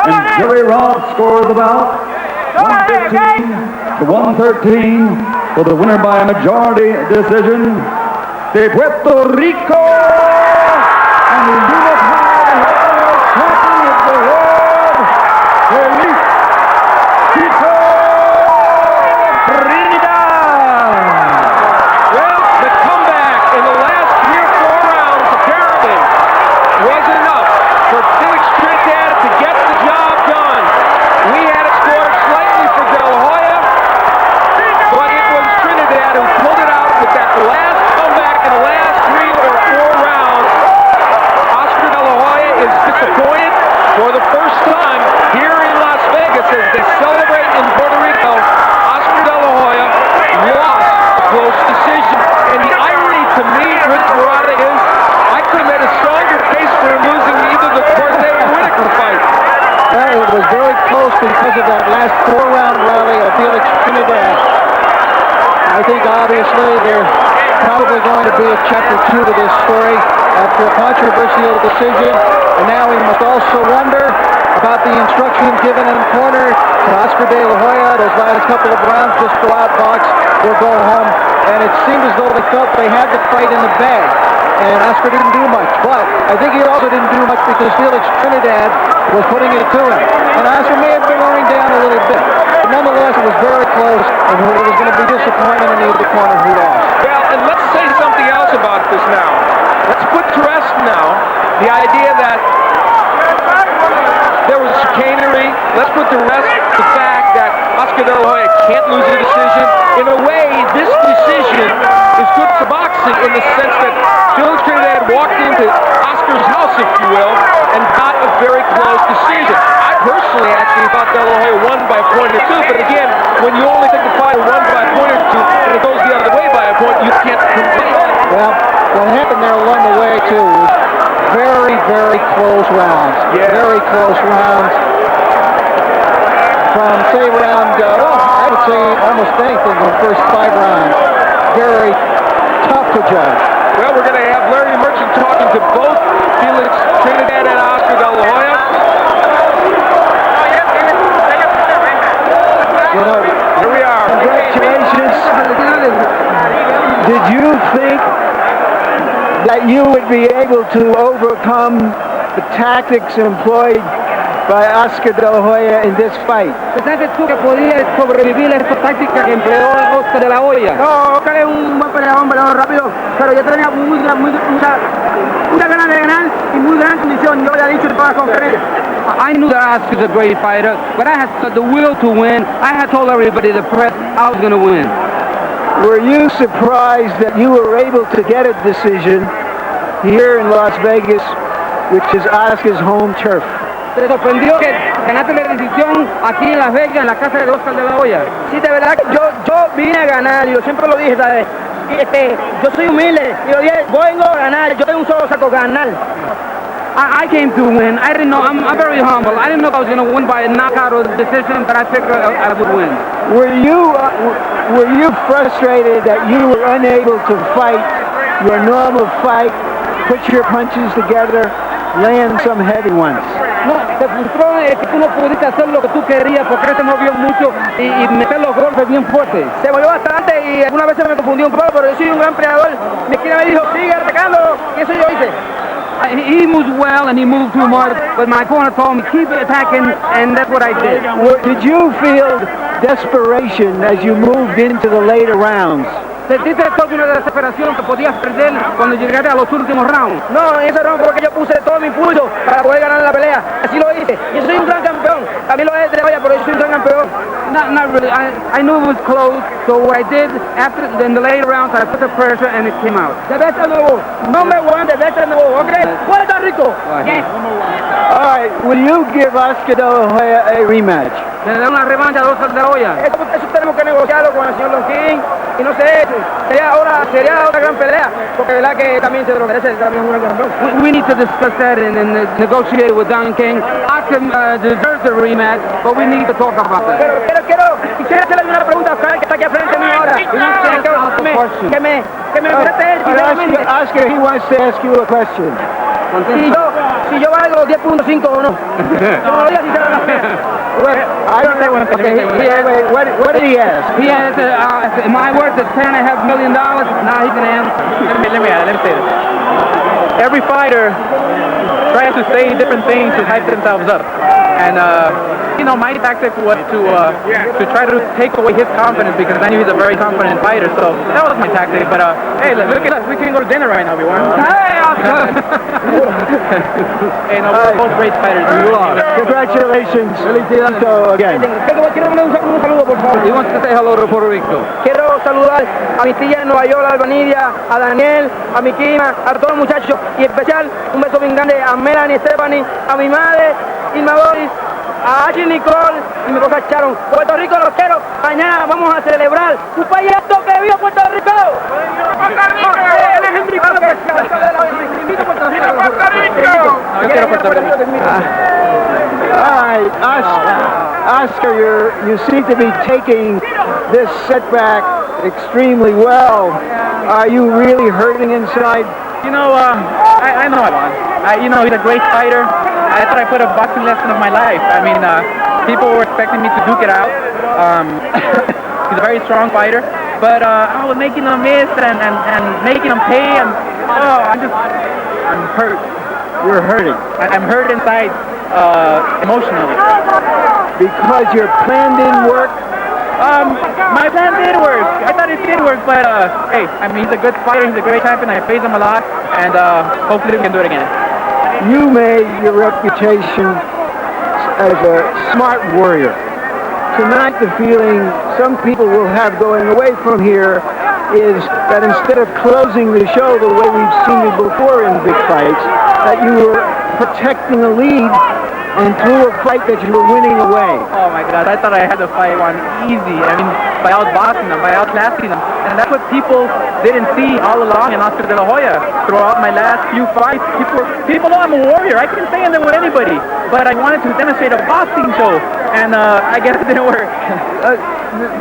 And Jerry Ross scores the bout 115 to 113 for the winner by a majority decision de Puerto Rico and the unified champion of the world, Felix Trinidad. Well, the comeback in the last 3 or 4 rounds apparently was enough for Felix Trinidad to get the job done. We had it scored slightly for De La Hoya, but it was Trinidad who pulled it out with that last comeback in the last 3 or 4 rounds. Oscar De La Hoya is disappointed for the first time here in Las Vegas as they celebrate in Puerto Rico. Oscar De La Hoya lost a close decision. And the irony to me, Rich Murata, is I could have made a stronger case for him losing either the Corte or Whitaker fight. Well, it was very close because of that last 4-round rally of Felix Trinidad. I think obviously there's probably going to be a chapter 2 to this story after a controversial decision. And now we must also wonder about the instructions given in the corner to Oscar De La Hoya. Those last couple of rounds, just go out, box, we'll go home. And it seemed as though they felt they had the fight in the bag. And Oscar didn't do much. But I think he also didn't do much because Felix Trinidad was putting it to him. And Oscar may have been wearing down a little bit. But nonetheless, it was very close. And it was going to be disappointment in either corner who lost. Well, and let's say something else about this now. Let's put to rest now the idea that there was chicanery. Let's put to rest the fact that Oscar De La Hoya can't lose a decision. In a way, this decision is good for boxing in the sense that Felix Trinidad walked into Oscar's house, if you will, and got a very close decision. I personally actually thought De La Hoya won by a point or 2, but again, when you only think the fighter won by a point or 2 and it goes the other way by a point, you can't complain. Well, what happened there along the way, too, was very, very close rounds. Yeah. Very close rounds. From, say, round, I would say almost anything in the first 5 rounds. Very tough to judge. Well, we're going to have Larry Merchant talking to both Felix Trinidad and Oscar De La Hoya. You know, here we are. Congratulations. Did you think that you would be able to overcome the tactics employed by Oscar De La Hoya in this fight? ¿Pensaste tú que podías sobrevivir a esta táctica que empleó Oscar De La Hoya? No, Oscar es un buen peleador rápido, pero yo tenía mucha ganas de ganar y muy gran condición. Yo había dicho en todas las conferencias. I knew that Oscar's a great fighter, but I had the will to win. I had told everybody, the press, I was going to win. Were you surprised that you were able to get a decision here in Las Vegas, which is Oscar's home turf? ¿Te sorprendió que ganaste la decisión aquí en Las Vegas, en la casa de Oscar De La Hoya? Sí, de verdad que yo vine a ganar, y yo siempre lo dije, ¿sabes? Yo soy humilde, y yo dije, vengo a ganar, yo tengo un solo saco, ganar. I came to win. I didn't know. I'm very humble. I didn't know if I was going to win by a knockout or decision, but I figured I would win. Were you frustrated that you were unable to fight your normal fight, put your punches together, land some heavy ones? No, te frustró que tú no pudiste hacer lo que tú querías porque él se movió mucho y meter los golpes bien fuertes. Se movió bastante y algunas veces me confundió un poco, pero yo soy un gran peleador. Mi esquina me dijo, sigue atacando, y eso yo hice. He moves well and he moved too much, but my opponent told me keep attacking, and that's what I did. Did you feel desperation as you moved into the later rounds? ¿Sentiste toda una desesperación que podías perder cuando llegaste a los últimos rounds? No, en ese round porque yo puse todo mi impulso para poder ganar la pelea. Así lo hice. Yo soy un gran campeón. También lo es de Hoya, pero yo soy un gran campeón. Not really. I knew it was close, so what I did in the later rounds, I put the pressure and it came out. The best in the world. Number one, the best in the world. Okay? Puerto Rico. Yes. All right. Will you give Oscar De La Hoya a rematch? ¿Le da una revancha a Oscar De La Hoya? Eso tenemos que negociarlo con el señor Lonquín. Y no sé, sería otra gran pelea, porque verdad que también se lo merece, también es un gran campeón. We need to discuss that and negotiate with Don King. Oscar deserves a rematch, but we need to talk about that. Pero quisiera hacerle una pregunta a Oscar, que está aquí al frente mío ahora. Que me conteste él. Oscar, he wants to ask you a question. Si si yo valgo 10.5 o no. Como lo diga si será la pena. I don't know. Okay, what did he ask? He has, am I worth $10.5 million? Now he can answer. Let me say this. Every fighter tries to say different things to hype themselves up. And, my tactic was to try to take away his confidence because I knew he's a very confident fighter. So that was my tactic. But, hey, look at us. We can go to dinner right now if you want. Hey, we're both great fighters. You are. Congratulations. So again. He wants to say hello to Puerto Rico. Quiero saludar a mi tía en Nueva York, a Albanidia, a Daniel, a mi prima, a todos los muchachos. Y especial un beso bien grande a Melanie, Stephanie, a mi madre, Irma Doris, a Ashley Nicole y mi esposa Sharon. Puerto Rico los quiero. Mañana vamos a celebrar un payaso que viva Puerto Rico. Él es el Rico. Yo quiero Puerto Rico. All right, Oscar, you seem to be taking this setback extremely well. Are you really hurting inside? I know I won. He's a great fighter. I thought I put a boxing lesson of my life. I mean, people were expecting me to duke it out. He's a very strong fighter. But I was making him miss and making him pay. And I'm hurt. You're hurting. I'm hurt inside emotionally. Because your plan didn't work? My plan did work. I thought it did work, but hey, he's a good fighter. He's a great champion. I praise him a lot, and hopefully we can do it again. You made your reputation as a smart warrior. Tonight, the feeling some people will have going away from here is that instead of closing the show the way we've seen it before in big fights, that you were protecting a lead and through a fight that you were winning away. Oh my God, I thought I had the fight one easy. By outboxing them, by outclassing them. And that's what people didn't see all along in Oscar De La Hoya. Throughout my last few fights, people know I'm a warrior. I can stay in there with anybody. But I wanted to demonstrate a boxing show. And I guess it didn't work.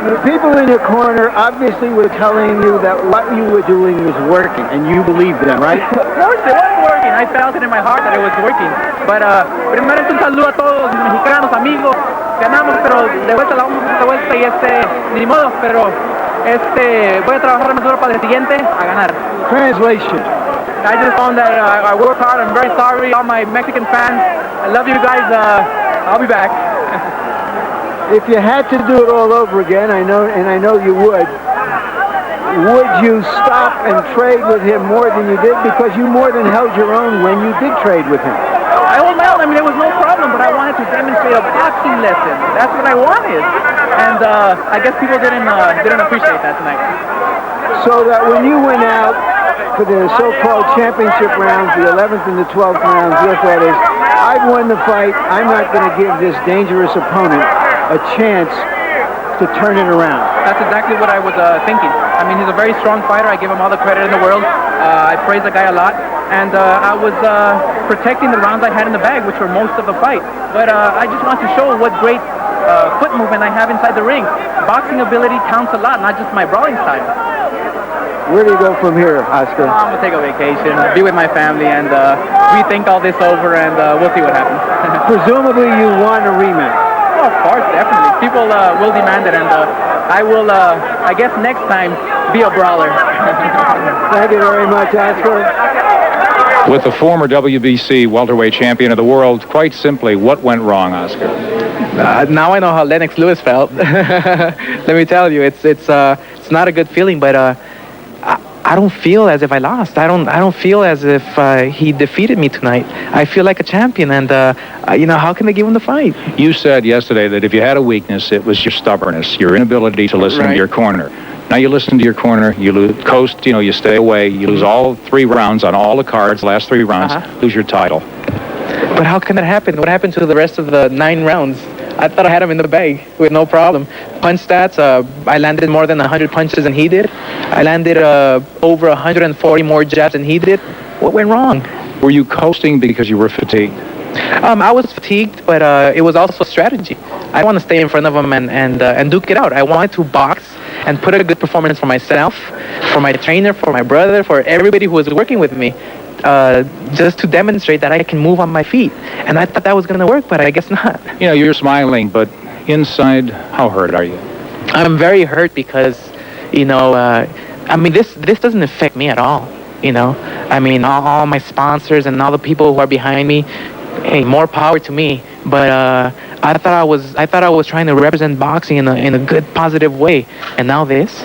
The people in your corner obviously were telling you that what you were doing was working, and you believed them, right? Of course it was working. I felt it in my heart that it was working. But primero un saludo a todos los mexicanos, amigos. Ganamos, pero de vuelta la vamos a hacer de vuelta y ni modo, pero voy a trabajar más duro para el siguiente a ganar. Translation. I just found that I worked hard. I'm very sorry, all my Mexican fans. I love you guys. I'll be back. If you had to do it all over again, I know you would you stop and trade with him more than you did? Because you more than held your own when you did trade with him. I held my own. There was no problem, but I wanted to demonstrate a boxing lesson. That's what I wanted. And I guess people didn't appreciate that tonight. So that when you went out for the so-called championship rounds, the 11th and the 12th rounds, your thought is, I've won the fight. I'm not going to give this dangerous opponent a chance to turn it around. That's exactly what I was thinking. He's a very strong fighter. I give him all the credit in the world. I praise the guy a lot. And I was protecting the rounds I had in the bag, which were most of the fight. But I just want to show what great foot movement I have inside the ring. Boxing ability counts a lot, not just my brawling style. Where do you go from here, Oscar? I'm going to take a vacation, be with my family, and rethink all this over, and we'll see what happens. Presumably you want a rematch. Oh, of course, definitely. People will demand it, and I will, I guess next time, be a brawler. Thank you very much, Oscar. With the former WBC welterweight champion of the world, quite simply, what went wrong, Oscar? Now I know how Lennox Lewis felt. Let me tell you, it's not a good feeling, but I don't feel as if I lost. I don't feel as if he defeated me tonight. I feel like a champion, and how can they give him the fight? You said yesterday that if you had a weakness, it was your stubbornness, your inability to listen to your corner. Now you listen to your corner, you lose coast, you stay away, you lose all 3 rounds on all the cards, last 3 rounds, lose your title. But how can that happen? What happened to the rest of the 9 rounds? I thought I had him in the bag with no problem. Punch stats, I landed more than 100 punches than he did. I landed over 140 more jabs than he did. What went wrong? Were you coasting because you were fatigued? I was fatigued, but it was also a strategy. I want to stay in front of him and duke it out. I wanted to box and put a good performance for myself, for my trainer, for my brother, for everybody who was working with me. just to demonstrate that I can move on my feet. And I thought that was going to work, but I guess not. You know, you're smiling, but inside, how hurt are you? I'm very hurt because, you know, I mean, this doesn't affect me at all. You know, I mean, all my sponsors and all the people who are behind me, hey, more power to me. But I thought I was trying to represent boxing in a good, positive way, and now this.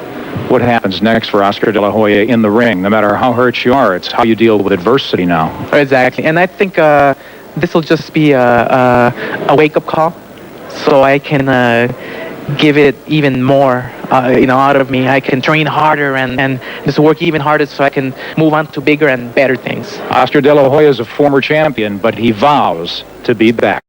What happens next for Oscar De La Hoya in the ring? No matter how hurt you are, it's how you deal with adversity now. Exactly, and I think this will just be a wake-up call, so I can give it even more, you know, out of me. I can train harder and just work even harder so I can move on to bigger and better things. Oscar De La Hoya is a former champion, but he vows to be back.